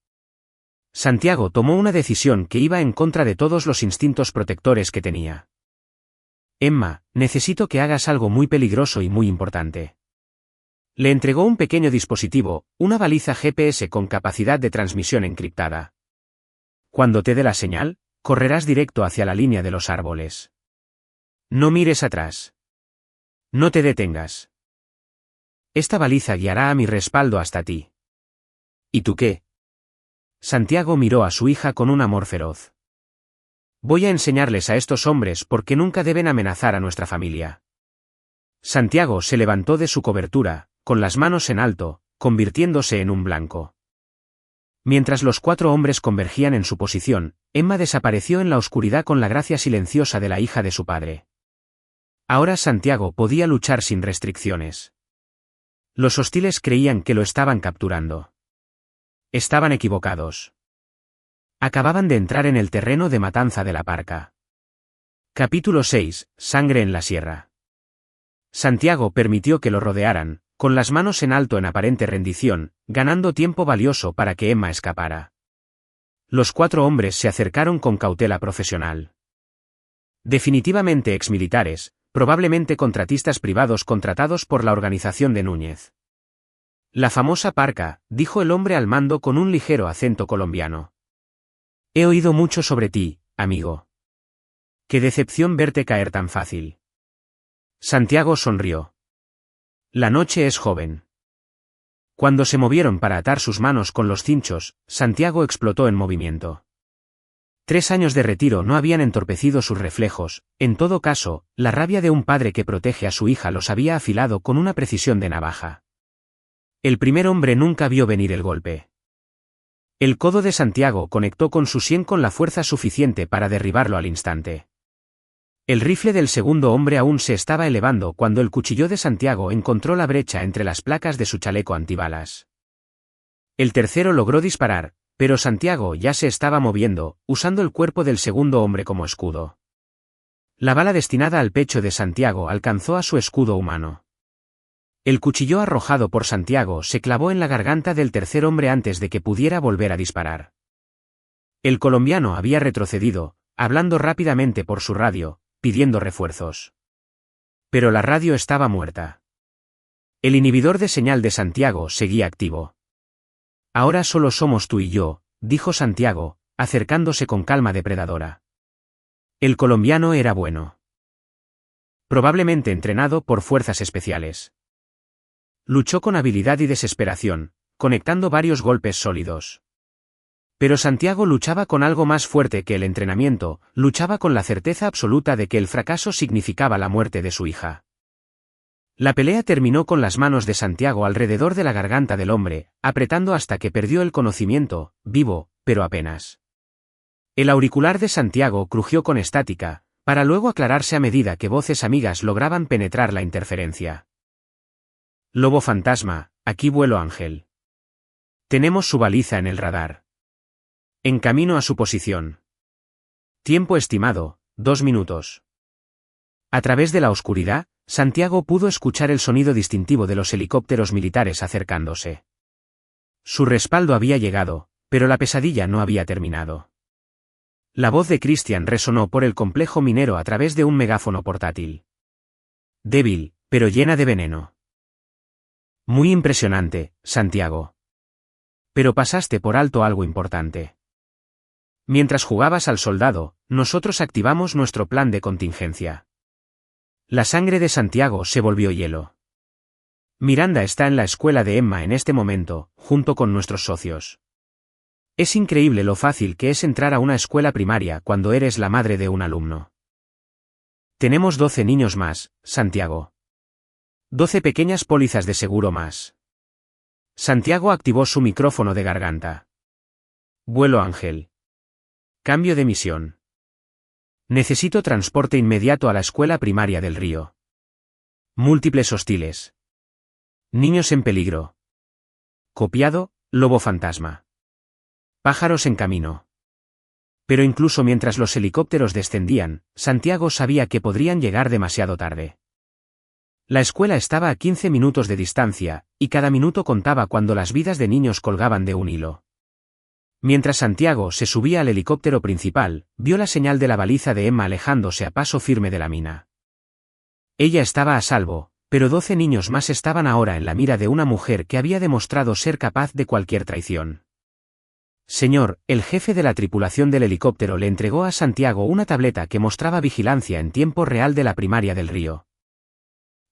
Santiago tomó una decisión que iba en contra de todos los instintos protectores que tenía. «Emma, necesito que hagas algo muy peligroso y muy importante». Le entregó un pequeño dispositivo, una baliza GPS con capacidad de transmisión encriptada. «Cuando te dé la señal, correrás directo hacia la línea de los árboles. No mires atrás. No te detengas. Esta baliza guiará a mi respaldo hasta ti». «¿Y tú qué?» Santiago miró a su hija con un amor feroz. «Voy a enseñarles a estos hombres por qué nunca deben amenazar a nuestra familia». Santiago se levantó de su cobertura, con las manos en alto, convirtiéndose en un blanco. Mientras los 4 hombres convergían en su posición, Emma desapareció en la oscuridad con la gracia silenciosa de la hija de su padre. Ahora Santiago podía luchar sin restricciones. Los hostiles creían que lo estaban capturando. Estaban equivocados. Acababan de entrar en el terreno de matanza de la Parca. Capítulo 6. Sangre en la sierra. Santiago permitió que lo rodearan, con las manos en alto en aparente rendición, ganando tiempo valioso para que Emma escapara. Los 4 hombres se acercaron con cautela profesional. Definitivamente exmilitares, probablemente contratistas privados contratados por la organización de Núñez. «La famosa Parca», dijo el hombre al mando con un ligero acento colombiano. «He oído mucho sobre ti, amigo. Qué decepción verte caer tan fácil». Santiago sonrió. «La noche es joven». Cuando se movieron para atar sus manos con los cinchos, Santiago explotó en movimiento. 3 años de retiro no habían entorpecido sus reflejos, en todo caso, la rabia de un padre que protege a su hija los había afilado con una precisión de navaja. El primer hombre nunca vio venir el golpe. El codo de Santiago conectó con su sien con la fuerza suficiente para derribarlo al instante. El rifle del segundo hombre aún se estaba elevando cuando el cuchillo de Santiago encontró la brecha entre las placas de su chaleco antibalas. El tercero logró disparar, pero Santiago ya se estaba moviendo, usando el cuerpo del segundo hombre como escudo. La bala destinada al pecho de Santiago alcanzó a su escudo humano. El cuchillo arrojado por Santiago se clavó en la garganta del tercer hombre antes de que pudiera volver a disparar. El colombiano había retrocedido, hablando rápidamente por su radio, pidiendo refuerzos. Pero la radio estaba muerta. El inhibidor de señal de Santiago seguía activo. Ahora solo somos tú y yo, dijo Santiago, acercándose con calma depredadora. El colombiano era bueno. Probablemente entrenado por fuerzas especiales. Luchó con habilidad y desesperación, conectando varios golpes sólidos. Pero Santiago luchaba con algo más fuerte que el entrenamiento, luchaba con la certeza absoluta de que el fracaso significaba la muerte de su hija. La pelea terminó con las manos de Santiago alrededor de la garganta del hombre, apretando hasta que perdió el conocimiento, vivo, pero apenas. El auricular de Santiago crujió con estática, para luego aclararse a medida que voces amigas lograban penetrar la interferencia. Lobo fantasma, aquí vuelo Ángel. Tenemos su baliza en el radar. En camino a su posición. Tiempo estimado, 2 minutos. A través de la oscuridad, Santiago pudo escuchar el sonido distintivo de los helicópteros militares acercándose. Su respaldo había llegado, pero la pesadilla no había terminado. La voz de Christian resonó por el complejo minero a través de un megáfono portátil. Débil, pero llena de veneno. Muy impresionante, Santiago. Pero pasaste por alto algo importante. Mientras jugabas al soldado, nosotros activamos nuestro plan de contingencia. La sangre de Santiago se volvió hielo. Miranda está en la escuela de Emma en este momento, junto con nuestros socios. Es increíble lo fácil que es entrar a una escuela primaria cuando eres la madre de un alumno. Tenemos 12 niños más, Santiago. 12 pequeñas pólizas de seguro más. Santiago activó su micrófono de garganta. Vuelo Ángel. Cambio de misión. Necesito transporte inmediato a la escuela primaria del río. Múltiples hostiles. Niños en peligro. Copiado, lobo fantasma. Pájaros en camino. Pero incluso mientras los helicópteros descendían, Santiago sabía que podrían llegar demasiado tarde. La escuela estaba a 15 minutos de distancia, y cada minuto contaba cuando las vidas de niños colgaban de un hilo. Mientras Santiago se subía al helicóptero principal, vio la señal de la baliza de Emma alejándose a paso firme de la mina. Ella estaba a salvo, pero 12 niños más estaban ahora en la mira de una mujer que había demostrado ser capaz de cualquier traición. Señor, el jefe de la tripulación del helicóptero le entregó a Santiago una tableta que mostraba vigilancia en tiempo real de la primaria del río.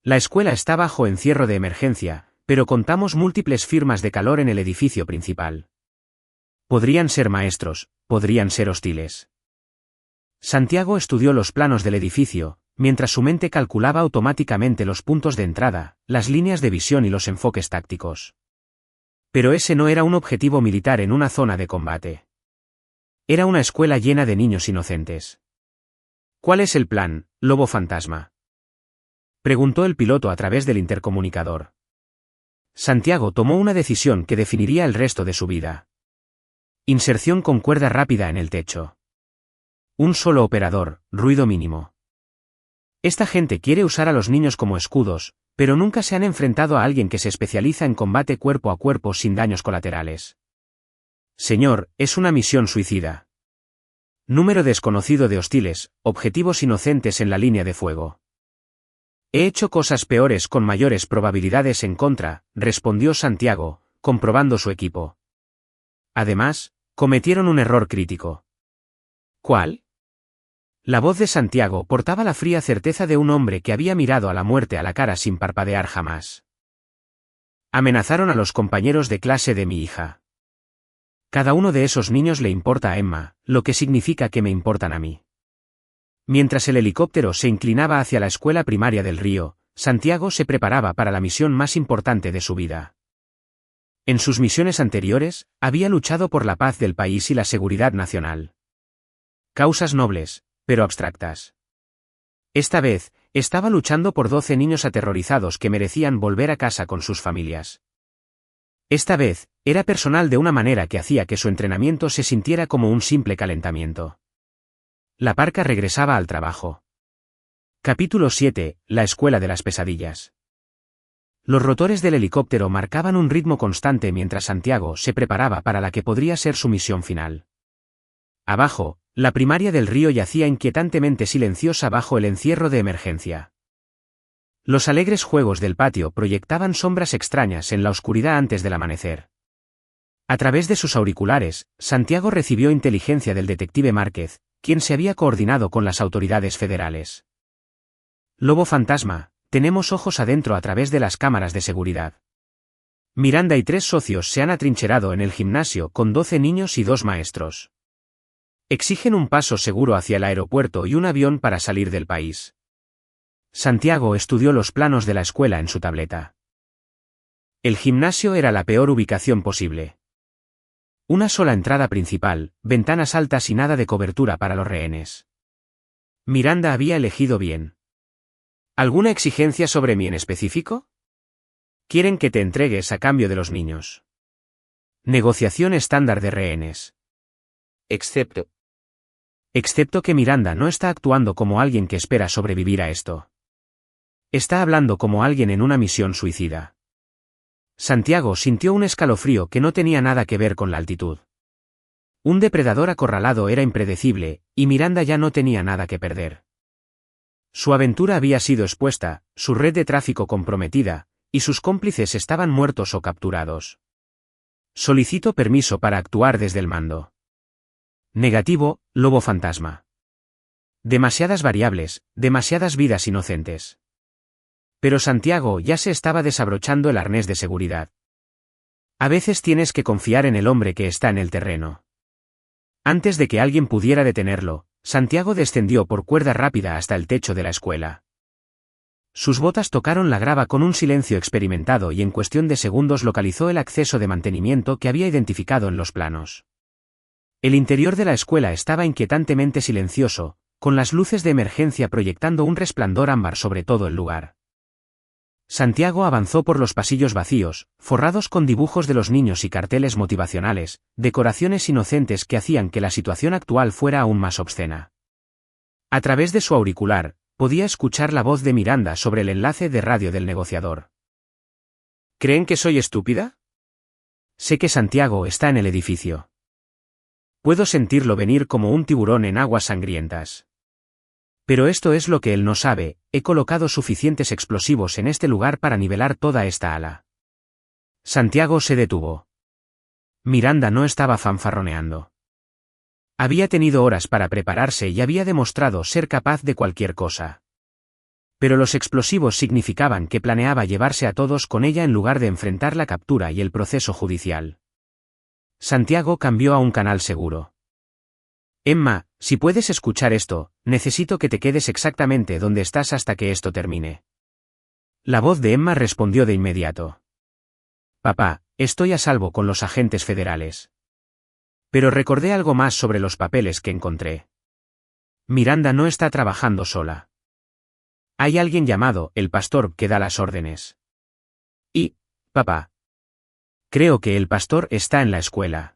La escuela está bajo encierro de emergencia, pero contamos múltiples firmas de calor en el edificio principal. Podrían ser maestros, podrían ser hostiles. Santiago estudió los planos del edificio, mientras su mente calculaba automáticamente los puntos de entrada, las líneas de visión y los enfoques tácticos. Pero ese no era un objetivo militar en una zona de combate. Era una escuela llena de niños inocentes. ¿Cuál es el plan, lobo fantasma?, preguntó el piloto a través del intercomunicador. Santiago tomó una decisión que definiría el resto de su vida. Inserción con cuerda rápida en el techo. Un solo operador, ruido mínimo. Esta gente quiere usar a los niños como escudos, pero nunca se han enfrentado a alguien que se especializa en combate cuerpo a cuerpo sin daños colaterales. Señor, es una misión suicida. Número desconocido de hostiles, objetivos inocentes en la línea de fuego. He hecho cosas peores con mayores probabilidades en contra, respondió Santiago, comprobando su equipo. Además, cometieron un error crítico. ¿Cuál? La voz de Santiago portaba la fría certeza de un hombre que había mirado a la muerte a la cara sin parpadear jamás. Amenazaron a los compañeros de clase de mi hija. Cada uno de esos niños le importa a Emma, lo que significa que me importan a mí. Mientras el helicóptero se inclinaba hacia la escuela primaria del río, Santiago se preparaba para la misión más importante de su vida. En sus misiones anteriores, había luchado por la paz del país y la seguridad nacional. Causas nobles, pero abstractas. Esta vez, estaba luchando por 12 niños aterrorizados que merecían volver a casa con sus familias. Esta vez, era personal de una manera que hacía que su entrenamiento se sintiera como un simple calentamiento. La parca regresaba al trabajo. Capítulo 7. La escuela de las pesadillas. Los rotores del helicóptero marcaban un ritmo constante mientras Santiago se preparaba para la que podría ser su misión final. Abajo, la primaria del río yacía inquietantemente silenciosa bajo el encierro de emergencia. Los alegres juegos del patio proyectaban sombras extrañas en la oscuridad antes del amanecer. A través de sus auriculares, Santiago recibió inteligencia del detective Márquez, quien se había coordinado con las autoridades federales. Lobo fantasma, tenemos ojos adentro a través de las cámaras de seguridad. Miranda y 3 socios se han atrincherado en el gimnasio con 12 niños y 2 maestros. Exigen un paso seguro hacia el aeropuerto y un avión para salir del país. Santiago estudió los planos de la escuela en su tableta. El gimnasio era la peor ubicación posible. Una sola entrada principal, ventanas altas y nada de cobertura para los rehenes. Miranda había elegido bien. ¿Alguna exigencia sobre mí en específico? Quieren que te entregues a cambio de los niños. Negociación estándar de rehenes. Excepto que Miranda no está actuando como alguien que espera sobrevivir a esto. Está hablando como alguien en una misión suicida. Santiago sintió un escalofrío que no tenía nada que ver con la altitud. Un depredador acorralado era impredecible, y Miranda ya no tenía nada que perder. Su aventura había sido expuesta, su red de tráfico comprometida, y sus cómplices estaban muertos o capturados. Solicito permiso para actuar desde el mando. Negativo, lobo fantasma. Demasiadas variables, demasiadas vidas inocentes. Pero Santiago ya se estaba desabrochando el arnés de seguridad. A veces tienes que confiar en el hombre que está en el terreno. Antes de que alguien pudiera detenerlo, Santiago descendió por cuerda rápida hasta el techo de la escuela. Sus botas tocaron la grava con un silencio experimentado y en cuestión de segundos localizó el acceso de mantenimiento que había identificado en los planos. El interior de la escuela estaba inquietantemente silencioso, con las luces de emergencia proyectando un resplandor ámbar sobre todo el lugar. Santiago avanzó por los pasillos vacíos, forrados con dibujos de los niños y carteles motivacionales, decoraciones inocentes que hacían que la situación actual fuera aún más obscena. A través de su auricular, podía escuchar la voz de Miranda sobre el enlace de radio del negociador. ¿Creen que soy estúpida? Sé que Santiago está en el edificio. Puedo sentirlo venir como un tiburón en aguas sangrientas. Pero esto es lo que él no sabe, he colocado suficientes explosivos en este lugar para nivelar toda esta ala. Santiago se detuvo. Miranda no estaba fanfarroneando. Había tenido horas para prepararse y había demostrado ser capaz de cualquier cosa. Pero los explosivos significaban que planeaba llevarse a todos con ella en lugar de enfrentar la captura y el proceso judicial. Santiago cambió a un canal seguro. Emma, si puedes escuchar esto, necesito que te quedes exactamente donde estás hasta que esto termine. La voz de Emma respondió de inmediato. Papá, estoy a salvo con los agentes federales. Pero recordé algo más sobre los papeles que encontré. Miranda no está trabajando sola. Hay alguien llamado el pastor que da las órdenes. Y, papá. Creo que el pastor está en la escuela.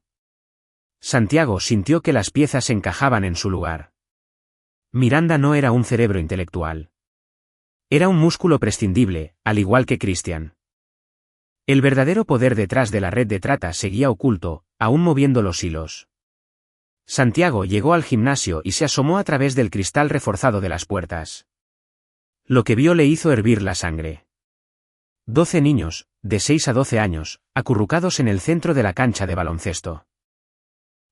Santiago sintió que las piezas encajaban en su lugar. Miranda no era un cerebro intelectual. Era un músculo prescindible, al igual que Christian. El verdadero poder detrás de la red de trata seguía oculto, aún moviendo los hilos. Santiago llegó al gimnasio y se asomó a través del cristal reforzado de las puertas. Lo que vio le hizo hervir la sangre. 12 niños, de 6 a 12 años, acurrucados en el centro de la cancha de baloncesto.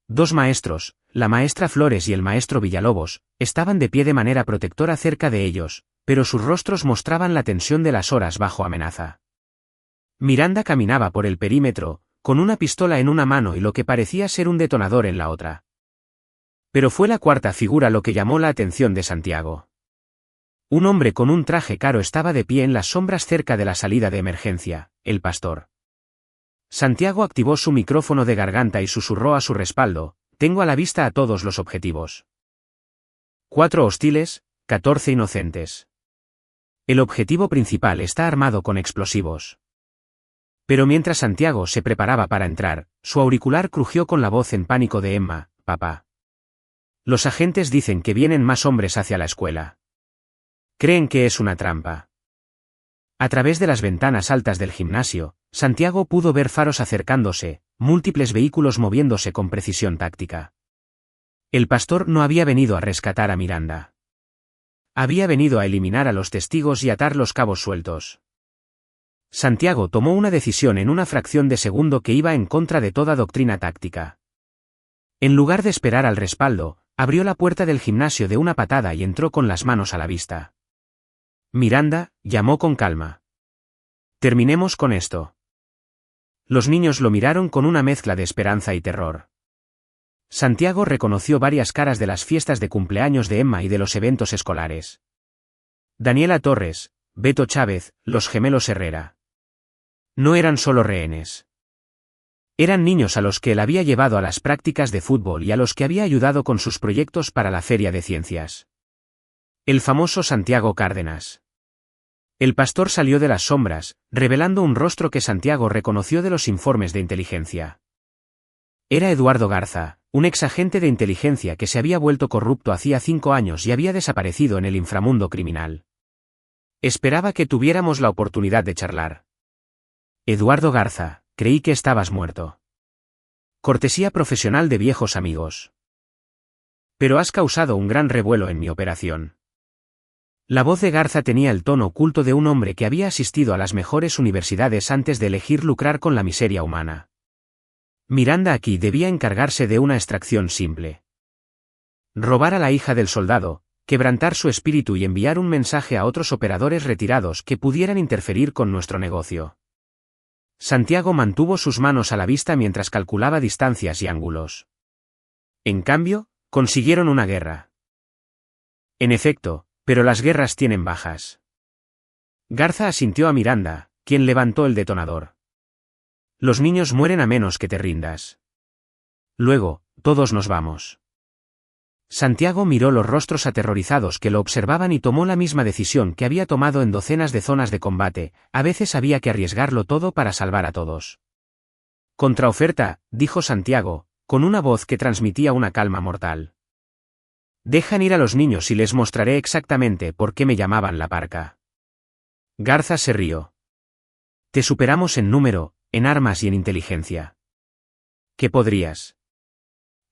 2 maestros, la maestra Flores y el maestro Villalobos, estaban de pie de manera protectora cerca de ellos, pero sus rostros mostraban la tensión de las horas bajo amenaza. Miranda caminaba por el perímetro, con una pistola en una mano y lo que parecía ser un detonador en la otra. Pero fue la cuarta figura lo que llamó la atención de Santiago. Un hombre con un traje caro estaba de pie en las sombras cerca de la salida de emergencia, el pastor. Santiago activó su micrófono de garganta y susurró a su respaldo, tengo a la vista a todos los objetivos. 4 hostiles, 14 inocentes. El objetivo principal está armado con explosivos. Pero mientras Santiago se preparaba para entrar, su auricular crujió con la voz en pánico de Emma: «Papá. Los agentes dicen que vienen más hombres hacia la escuela. Creen que es una trampa». A través de las ventanas altas del gimnasio, Santiago pudo ver faros acercándose, múltiples vehículos moviéndose con precisión táctica. El pastor no había venido a rescatar a Miranda. Había venido a eliminar a los testigos y atar los cabos sueltos. Santiago tomó una decisión en una fracción de segundo que iba en contra de toda doctrina táctica. En lugar de esperar al respaldo, abrió la puerta del gimnasio de una patada y entró con las manos a la vista. «Miranda», llamó con calma. «Terminemos con esto». Los niños lo miraron con una mezcla de esperanza y terror. Santiago reconoció varias caras de las fiestas de cumpleaños de Emma y de los eventos escolares. Daniela Torres, Beto Chávez, los gemelos Herrera. No eran solo rehenes. Eran niños a los que él había llevado a las prácticas de fútbol y a los que había ayudado con sus proyectos para la Feria de Ciencias. El famoso Santiago Cárdenas. El pastor salió de las sombras, revelando un rostro que Santiago reconoció de los informes de inteligencia. Era Eduardo Garza, un exagente de inteligencia que se había vuelto corrupto hacía 5 años y había desaparecido en el inframundo criminal. Esperaba que tuviéramos la oportunidad de charlar. Eduardo Garza, creí que estabas muerto. Cortesía profesional de viejos amigos. Pero has causado un gran revuelo en mi operación. La voz de Garza tenía el tono oculto de un hombre que había asistido a las mejores universidades antes de elegir lucrar con la miseria humana. Miranda aquí debía encargarse de una extracción simple. Robar a la hija del soldado, quebrantar su espíritu y enviar un mensaje a otros operadores retirados que pudieran interferir con nuestro negocio. Santiago mantuvo sus manos a la vista mientras calculaba distancias y ángulos. En cambio, consiguieron una guerra. En efecto, pero las guerras tienen bajas. Garza asintió a Miranda, quien levantó el detonador. Los niños mueren a menos que te rindas. Luego, todos nos vamos. Santiago miró los rostros aterrorizados que lo observaban y tomó la misma decisión que había tomado en docenas de zonas de combate: a veces había que arriesgarlo todo para salvar a todos. Contraoferta, dijo Santiago, con una voz que transmitía una calma mortal. Dejan ir a los niños y les mostraré exactamente por qué me llamaban la parca. Garza se rió. Te superamos en número, en armas y en inteligencia. ¿Qué podrías?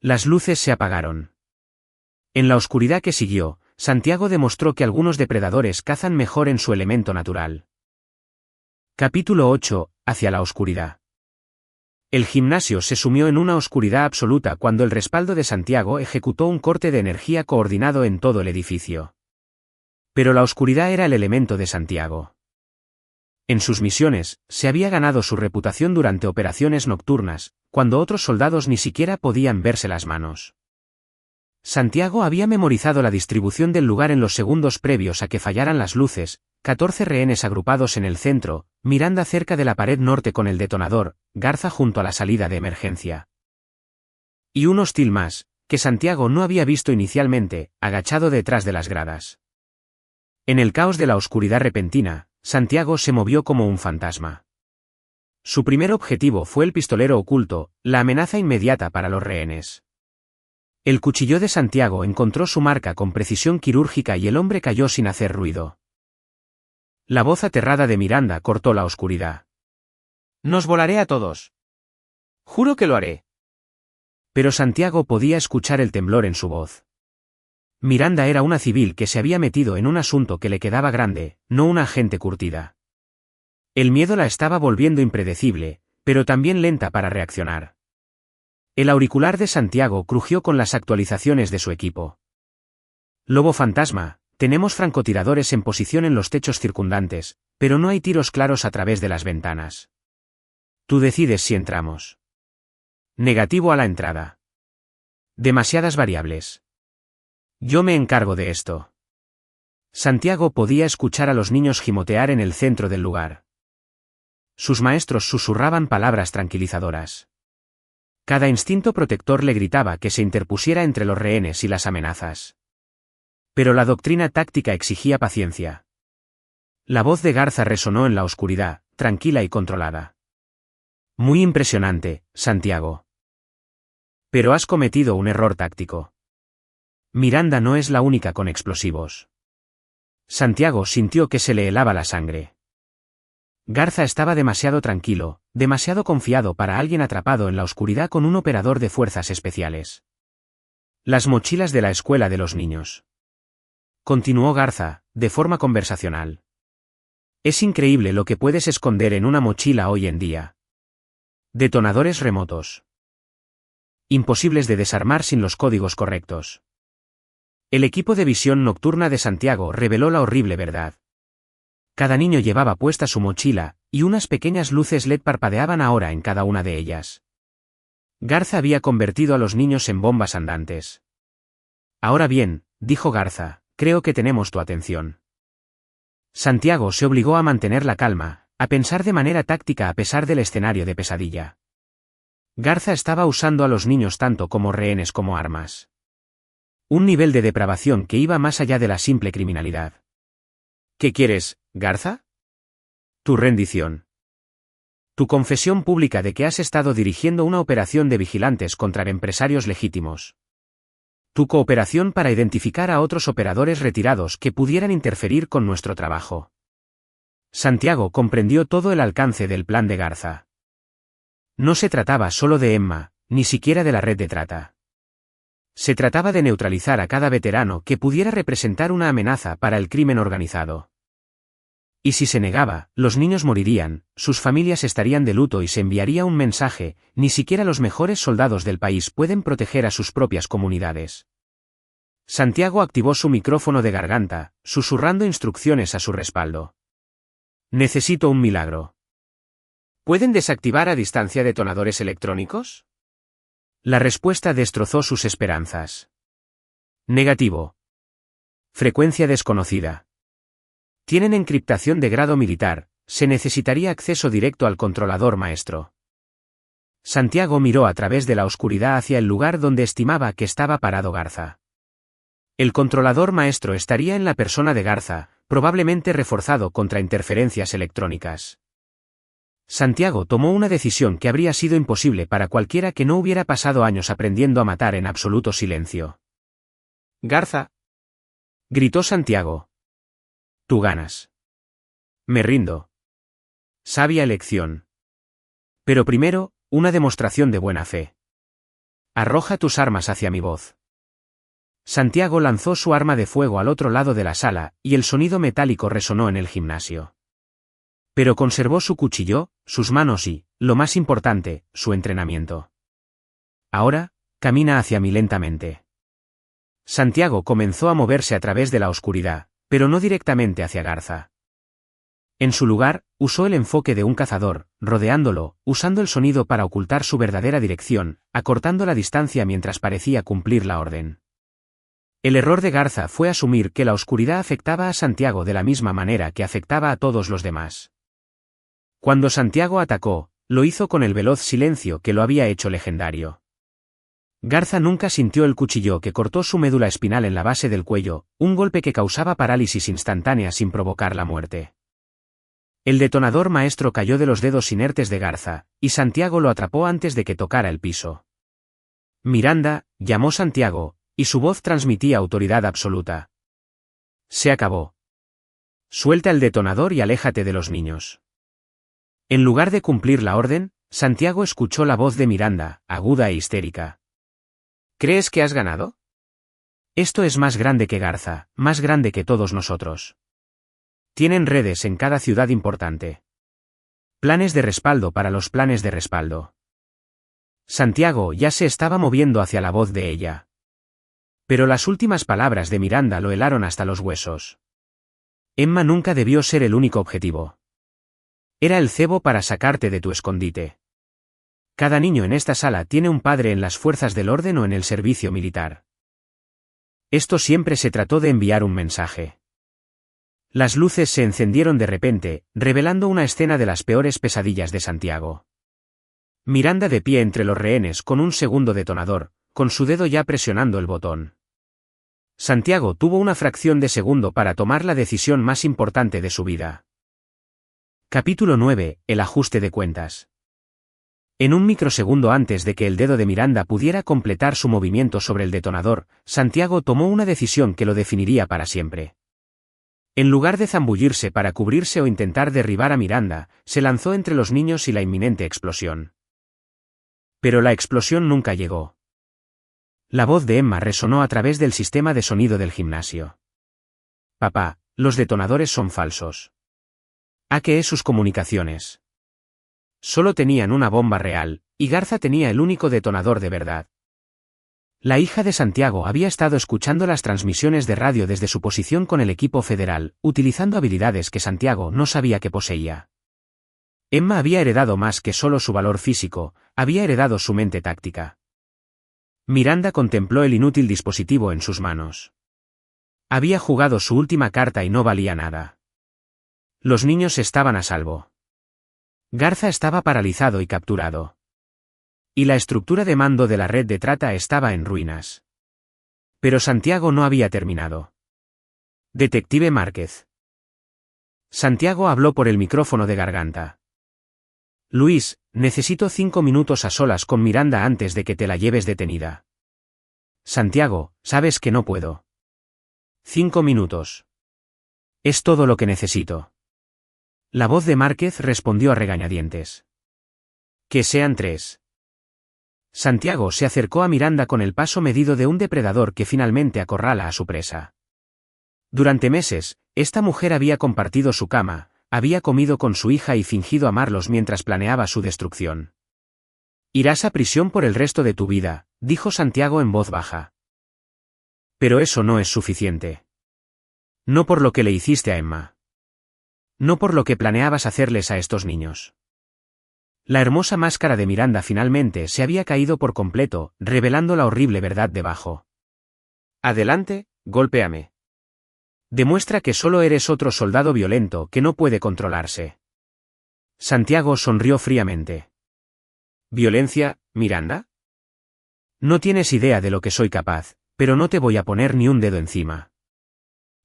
Las luces se apagaron. En la oscuridad que siguió, Santiago demostró que algunos depredadores cazan mejor en su elemento natural. Capítulo 8. Hacia la oscuridad. El gimnasio se sumió en una oscuridad absoluta cuando el respaldo de Santiago ejecutó un corte de energía coordinado en todo el edificio. Pero la oscuridad era el elemento de Santiago. En sus misiones, se había ganado su reputación durante operaciones nocturnas, cuando otros soldados ni siquiera podían verse las manos. Santiago había memorizado la distribución del lugar en los segundos previos a que fallaran las luces: 14 rehenes agrupados en el centro, Miranda cerca de la pared norte con el detonador, Garza junto a la salida de emergencia. Y un hostil más, que Santiago no había visto inicialmente, agachado detrás de las gradas. En el caos de la oscuridad repentina, Santiago se movió como un fantasma. Su primer objetivo fue el pistolero oculto, la amenaza inmediata para los rehenes. El cuchillo de Santiago encontró su marca con precisión quirúrgica y el hombre cayó sin hacer ruido. La voz aterrada de Miranda cortó la oscuridad. «Nos volaré a todos. Juro que lo haré». Pero Santiago podía escuchar el temblor en su voz. Miranda era una civil que se había metido en un asunto que le quedaba grande, no una agente curtida. El miedo la estaba volviendo impredecible, pero también lenta para reaccionar. El auricular de Santiago crujió con las actualizaciones de su equipo. Lobo fantasma, tenemos francotiradores en posición en los techos circundantes, pero no hay tiros claros a través de las ventanas. Tú decides si entramos. Negativo a la entrada. Demasiadas variables. Yo me encargo de esto. Santiago podía escuchar a los niños gimotear en el centro del lugar. Sus maestros susurraban palabras tranquilizadoras. Cada instinto protector le gritaba que se interpusiera entre los rehenes y las amenazas. Pero la doctrina táctica exigía paciencia. La voz de Garza resonó en la oscuridad, tranquila y controlada. Muy impresionante, Santiago. Pero has cometido un error táctico. Miranda no es la única con explosivos. Santiago sintió que se le helaba la sangre. Garza estaba demasiado tranquilo, demasiado confiado para alguien atrapado en la oscuridad con un operador de fuerzas especiales. Las mochilas de la escuela de los niños. Continuó Garza, de forma conversacional. Es increíble lo que puedes esconder en una mochila hoy en día. Detonadores remotos. Imposibles de desarmar sin los códigos correctos. El equipo de visión nocturna de Santiago reveló la horrible verdad. Cada niño llevaba puesta su mochila, y unas pequeñas luces LED parpadeaban ahora en cada una de ellas. Garza había convertido a los niños en bombas andantes. Ahora bien, dijo Garza, creo que tenemos tu atención. Santiago se obligó a mantener la calma, a pensar de manera táctica a pesar del escenario de pesadilla. Garza estaba usando a los niños tanto como rehenes como armas. Un nivel de depravación que iba más allá de la simple criminalidad. ¿Qué quieres, Garza? Tu rendición. Tu confesión pública de que has estado dirigiendo una operación de vigilantes contra empresarios legítimos. Tu cooperación para identificar a otros operadores retirados que pudieran interferir con nuestro trabajo. Santiago comprendió todo el alcance del plan de Garza. No se trataba solo de Emma, ni siquiera de la red de trata. Se trataba de neutralizar a cada veterano que pudiera representar una amenaza para el crimen organizado. Y si se negaba, los niños morirían, sus familias estarían de luto y se enviaría un mensaje: ni siquiera los mejores soldados del país pueden proteger a sus propias comunidades. Santiago activó su micrófono de garganta, susurrando instrucciones a su respaldo. Necesito un milagro. ¿Pueden desactivar a distancia detonadores electrónicos? La respuesta destrozó sus esperanzas. Negativo. Frecuencia desconocida. Tienen encriptación de grado militar, se necesitaría acceso directo al controlador maestro. Santiago miró a través de la oscuridad hacia el lugar donde estimaba que estaba parado Garza. El controlador maestro estaría en la persona de Garza, probablemente reforzado contra interferencias electrónicas. Santiago tomó una decisión que habría sido imposible para cualquiera que no hubiera pasado años aprendiendo a matar en absoluto silencio. Garza. Gritó Santiago. Tú ganas. Me rindo. Sabia elección. Pero primero, una demostración de buena fe. Arroja tus armas hacia mi voz. Santiago lanzó su arma de fuego al otro lado de la sala, y el sonido metálico resonó en el gimnasio. Pero conservó su cuchillo, sus manos y, lo más importante, su entrenamiento. Ahora, camina hacia mí lentamente. Santiago comenzó a moverse a través de la oscuridad, pero no directamente hacia Garza. En su lugar, usó el enfoque de un cazador, rodeándolo, usando el sonido para ocultar su verdadera dirección, acortando la distancia mientras parecía cumplir la orden. El error de Garza fue asumir que la oscuridad afectaba a Santiago de la misma manera que afectaba a todos los demás. Cuando Santiago atacó, lo hizo con el veloz silencio que lo había hecho legendario. Garza nunca sintió el cuchillo que cortó su médula espinal en la base del cuello, un golpe que causaba parálisis instantánea sin provocar la muerte. El detonador maestro cayó de los dedos inertes de Garza, y Santiago lo atrapó antes de que tocara el piso. Miranda, llamó Santiago, y su voz transmitía autoridad absoluta. Se acabó. Suelta el detonador y aléjate de los niños. En lugar de cumplir la orden, Santiago escuchó la voz de Miranda, aguda e histérica. ¿Crees que has ganado? Esto es más grande que Garza, más grande que todos nosotros. Tienen redes en cada ciudad importante. Planes de respaldo para los planes de respaldo. Santiago ya se estaba moviendo hacia la voz de ella. Pero las últimas palabras de Miranda lo helaron hasta los huesos. Emma nunca debió ser el único objetivo. Era el cebo para sacarte de tu escondite. Cada niño en esta sala tiene un padre en las fuerzas del orden o en el servicio militar. Esto siempre se trató de enviar un mensaje. Las luces se encendieron de repente, revelando una escena de las peores pesadillas de Santiago. Miranda de pie entre los rehenes con un segundo detonador, con su dedo ya presionando el botón. Santiago tuvo una fracción de segundo para tomar la decisión más importante de su vida. Capítulo 9. El ajuste de cuentas. En un microsegundo antes de que el dedo de Miranda pudiera completar su movimiento sobre el detonador, Santiago tomó una decisión que lo definiría para siempre. En lugar de zambullirse para cubrirse o intentar derribar a Miranda, se lanzó entre los niños y la inminente explosión. Pero la explosión nunca llegó. La voz de Emma resonó a través del sistema de sonido del gimnasio. Papá, los detonadores son falsos. Hackeé sus comunicaciones. Solo tenían una bomba real, y Garza tenía el único detonador de verdad. La hija de Santiago había estado escuchando las transmisiones de radio desde su posición con el equipo federal, utilizando habilidades que Santiago no sabía que poseía. Emma había heredado más que solo su valor físico, había heredado su mente táctica. Miranda contempló el inútil dispositivo en sus manos. Había jugado su última carta y no valía nada. Los niños estaban a salvo. Garza estaba paralizado y capturado. Y la estructura de mando de la red de trata estaba en ruinas. Pero Santiago no había terminado. Detective Márquez. Santiago habló por el micrófono de garganta. Luis, necesito 5 minutos a solas con Miranda antes de que te la lleves detenida. Santiago, sabes que no puedo. 5 minutos. Es todo lo que necesito. La voz de Márquez respondió a regañadientes. Que sean 3. Santiago se acercó a Miranda con el paso medido de un depredador que finalmente acorrala a su presa. Durante meses, esta mujer había compartido su cama, había comido con su hija y fingido amarlos mientras planeaba su destrucción. Irás a prisión por el resto de tu vida, dijo Santiago en voz baja. Pero eso no es suficiente. No por lo que le hiciste a Emma. No por lo que planeabas hacerles a estos niños. La hermosa máscara de Miranda finalmente se había caído por completo, revelando la horrible verdad debajo. Adelante, golpéame. Demuestra que solo eres otro soldado violento que no puede controlarse. Santiago sonrió fríamente. ¿Violencia, Miranda? No tienes idea de lo que soy capaz, pero no te voy a poner ni un dedo encima.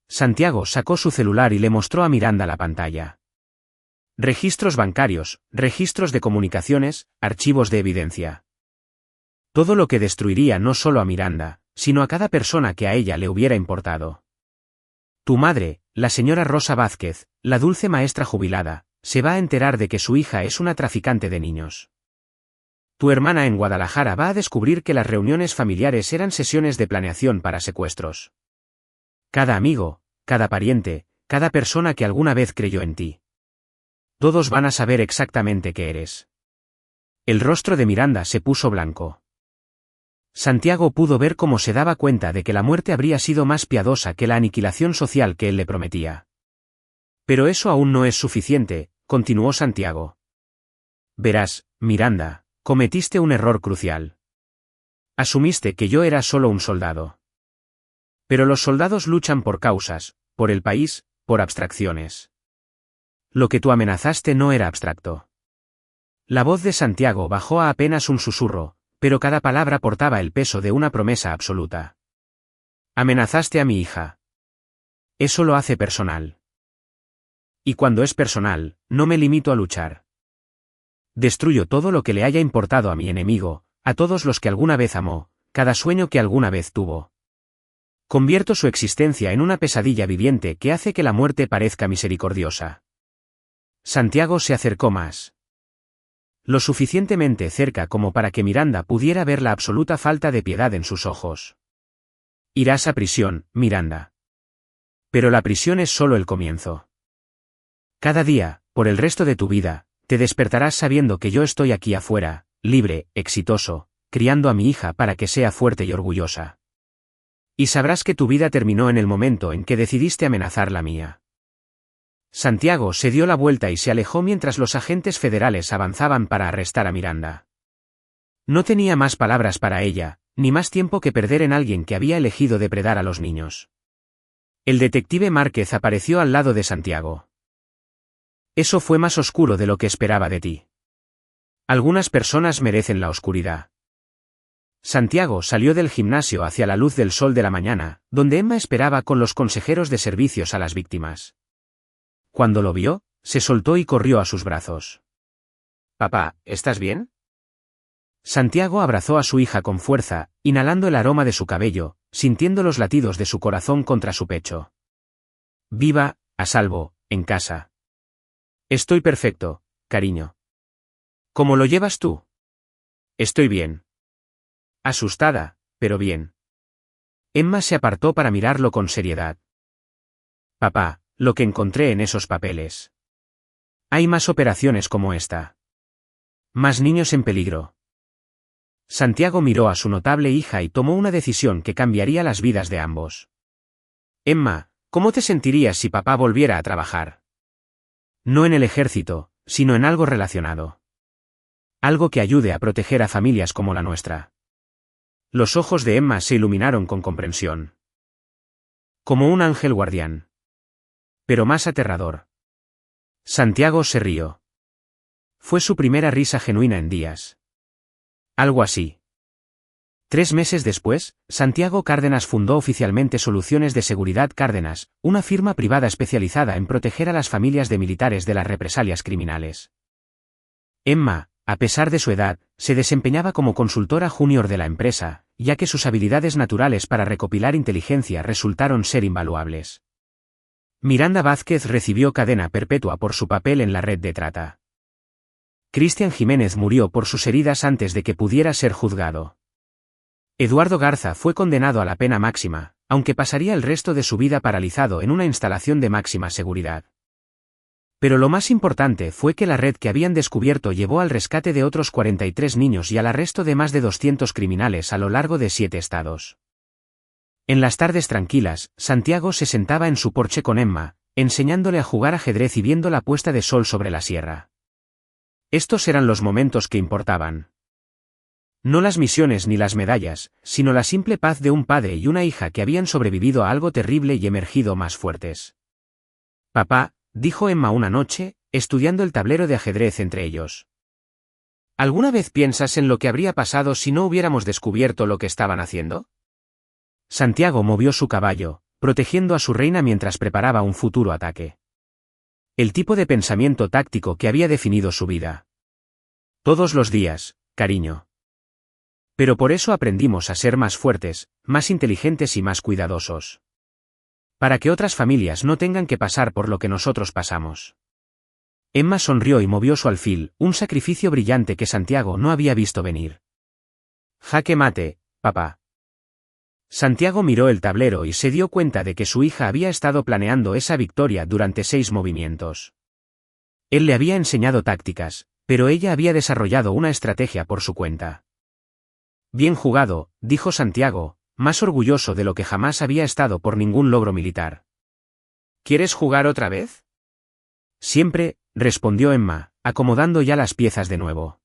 Santiago sacó su celular y le mostró a Miranda la pantalla. Registros bancarios, registros de comunicaciones, archivos de evidencia. Todo lo que destruiría no solo a Miranda, sino a cada persona que a ella le hubiera importado. Tu madre, la señora Rosa Vázquez, la dulce maestra jubilada, se va a enterar de que su hija es una traficante de niños. Tu hermana en Guadalajara va a descubrir que las reuniones familiares eran sesiones de planeación para secuestros. Cada amigo, cada pariente, cada persona que alguna vez creyó en ti. Todos van a saber exactamente qué eres. El rostro de Miranda se puso blanco. Santiago pudo ver cómo se daba cuenta de que la muerte habría sido más piadosa que la aniquilación social que él le prometía. Pero eso aún no es suficiente, continuó Santiago. Verás, Miranda, cometiste un error crucial. Asumiste que yo era solo un soldado. Pero los soldados luchan por causas, por el país, por abstracciones. Lo que tú amenazaste no era abstracto. La voz de Santiago bajó a apenas un susurro, pero cada palabra portaba el peso de una promesa absoluta. Amenazaste a mi hija. Eso lo hace personal. Y cuando es personal, no me limito a luchar. Destruyo todo lo que le haya importado a mi enemigo, a todos los que alguna vez amó, cada sueño que alguna vez tuvo. Convierto su existencia en una pesadilla viviente que hace que la muerte parezca misericordiosa. Santiago se acercó más. Lo suficientemente cerca como para que Miranda pudiera ver la absoluta falta de piedad en sus ojos. Irás a prisión, Miranda. Pero la prisión es solo el comienzo. Cada día, por el resto de tu vida, te despertarás sabiendo que yo estoy aquí afuera, libre, exitoso, criando a mi hija para que sea fuerte y orgullosa. Y sabrás que tu vida terminó en el momento en que decidiste amenazar la mía. Santiago se dio la vuelta y se alejó mientras los agentes federales avanzaban para arrestar a Miranda. No tenía más palabras para ella, ni más tiempo que perder en alguien que había elegido depredar a los niños. El detective Márquez apareció al lado de Santiago. Eso fue más oscuro de lo que esperaba de ti. Algunas personas merecen la oscuridad. Santiago salió del gimnasio hacia la luz del sol de la mañana, donde Emma esperaba con los consejeros de servicios a las víctimas. Cuando lo vio, se soltó y corrió a sus brazos. Papá, ¿estás bien? Santiago abrazó a su hija con fuerza, inhalando el aroma de su cabello, sintiendo los latidos de su corazón contra su pecho. Viva, a salvo, en casa. Estoy perfecto, cariño. ¿Cómo lo llevas tú? Estoy bien. Asustada, pero bien. Emma se apartó para mirarlo con seriedad. Papá, lo que encontré en esos papeles. Hay más operaciones como esta. Más niños en peligro. Santiago miró a su notable hija y tomó una decisión que cambiaría las vidas de ambos. Emma, ¿cómo te sentirías si papá volviera a trabajar? No en el ejército, sino en algo relacionado. Algo que ayude a proteger a familias como la nuestra. Los ojos de Emma se iluminaron con comprensión. Como un ángel guardián. Pero más aterrador. Santiago se rió. Fue su primera risa genuina en días. Algo así. 3 meses después, Santiago Cárdenas fundó oficialmente Soluciones de Seguridad Cárdenas, una firma privada especializada en proteger a las familias de militares de las represalias criminales. Emma, a pesar de su edad, se desempeñaba como consultora junior de la empresa, ya que sus habilidades naturales para recopilar inteligencia resultaron ser invaluables. Miranda Vázquez recibió cadena perpetua por su papel en la red de trata. Cristian Jiménez murió por sus heridas antes de que pudiera ser juzgado. Eduardo Garza fue condenado a la pena máxima, aunque pasaría el resto de su vida paralizado en una instalación de máxima seguridad. Pero lo más importante fue que la red que habían descubierto llevó al rescate de otros 43 niños y al arresto de más de 200 criminales a lo largo de 7 estados. En las tardes tranquilas, Santiago se sentaba en su porche con Emma, enseñándole a jugar ajedrez y viendo la puesta de sol sobre la sierra. Estos eran los momentos que importaban. No las misiones ni las medallas, sino la simple paz de un padre y una hija que habían sobrevivido a algo terrible y emergido más fuertes. Papá, dijo Emma una noche, estudiando el tablero de ajedrez entre ellos. ¿Alguna vez piensas en lo que habría pasado si no hubiéramos descubierto lo que estaban haciendo? Santiago movió su caballo, protegiendo a su reina mientras preparaba un futuro ataque. El tipo de pensamiento táctico que había definido su vida. Todos los días, cariño. Pero por eso aprendimos a ser más fuertes, más inteligentes y más cuidadosos. Para que otras familias no tengan que pasar por lo que nosotros pasamos. Emma sonrió y movió su alfil, un sacrificio brillante que Santiago no había visto venir. Jaque mate, papá. Santiago miró el tablero y se dio cuenta de que su hija había estado planeando esa victoria durante 6 movimientos. Él le había enseñado tácticas, pero ella había desarrollado una estrategia por su cuenta. Bien jugado, dijo Santiago, más orgulloso de lo que jamás había estado por ningún logro militar. ¿Quieres jugar otra vez? Siempre, respondió Emma, acomodando ya las piezas de nuevo.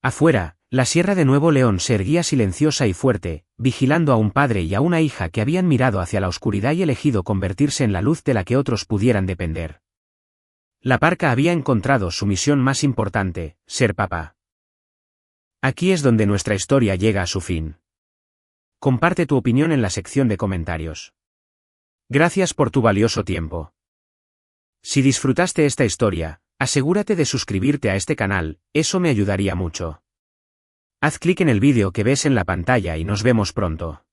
Afuera, la sierra de Nuevo León se erguía silenciosa y fuerte, vigilando a un padre y a una hija que habían mirado hacia la oscuridad y elegido convertirse en la luz de la que otros pudieran depender. La parca había encontrado su misión más importante, ser papá. Aquí es donde nuestra historia llega a su fin. Comparte tu opinión en la sección de comentarios. Gracias por tu valioso tiempo. Si disfrutaste esta historia, asegúrate de suscribirte a este canal, eso me ayudaría mucho. Haz clic en el vídeo que ves en la pantalla y nos vemos pronto.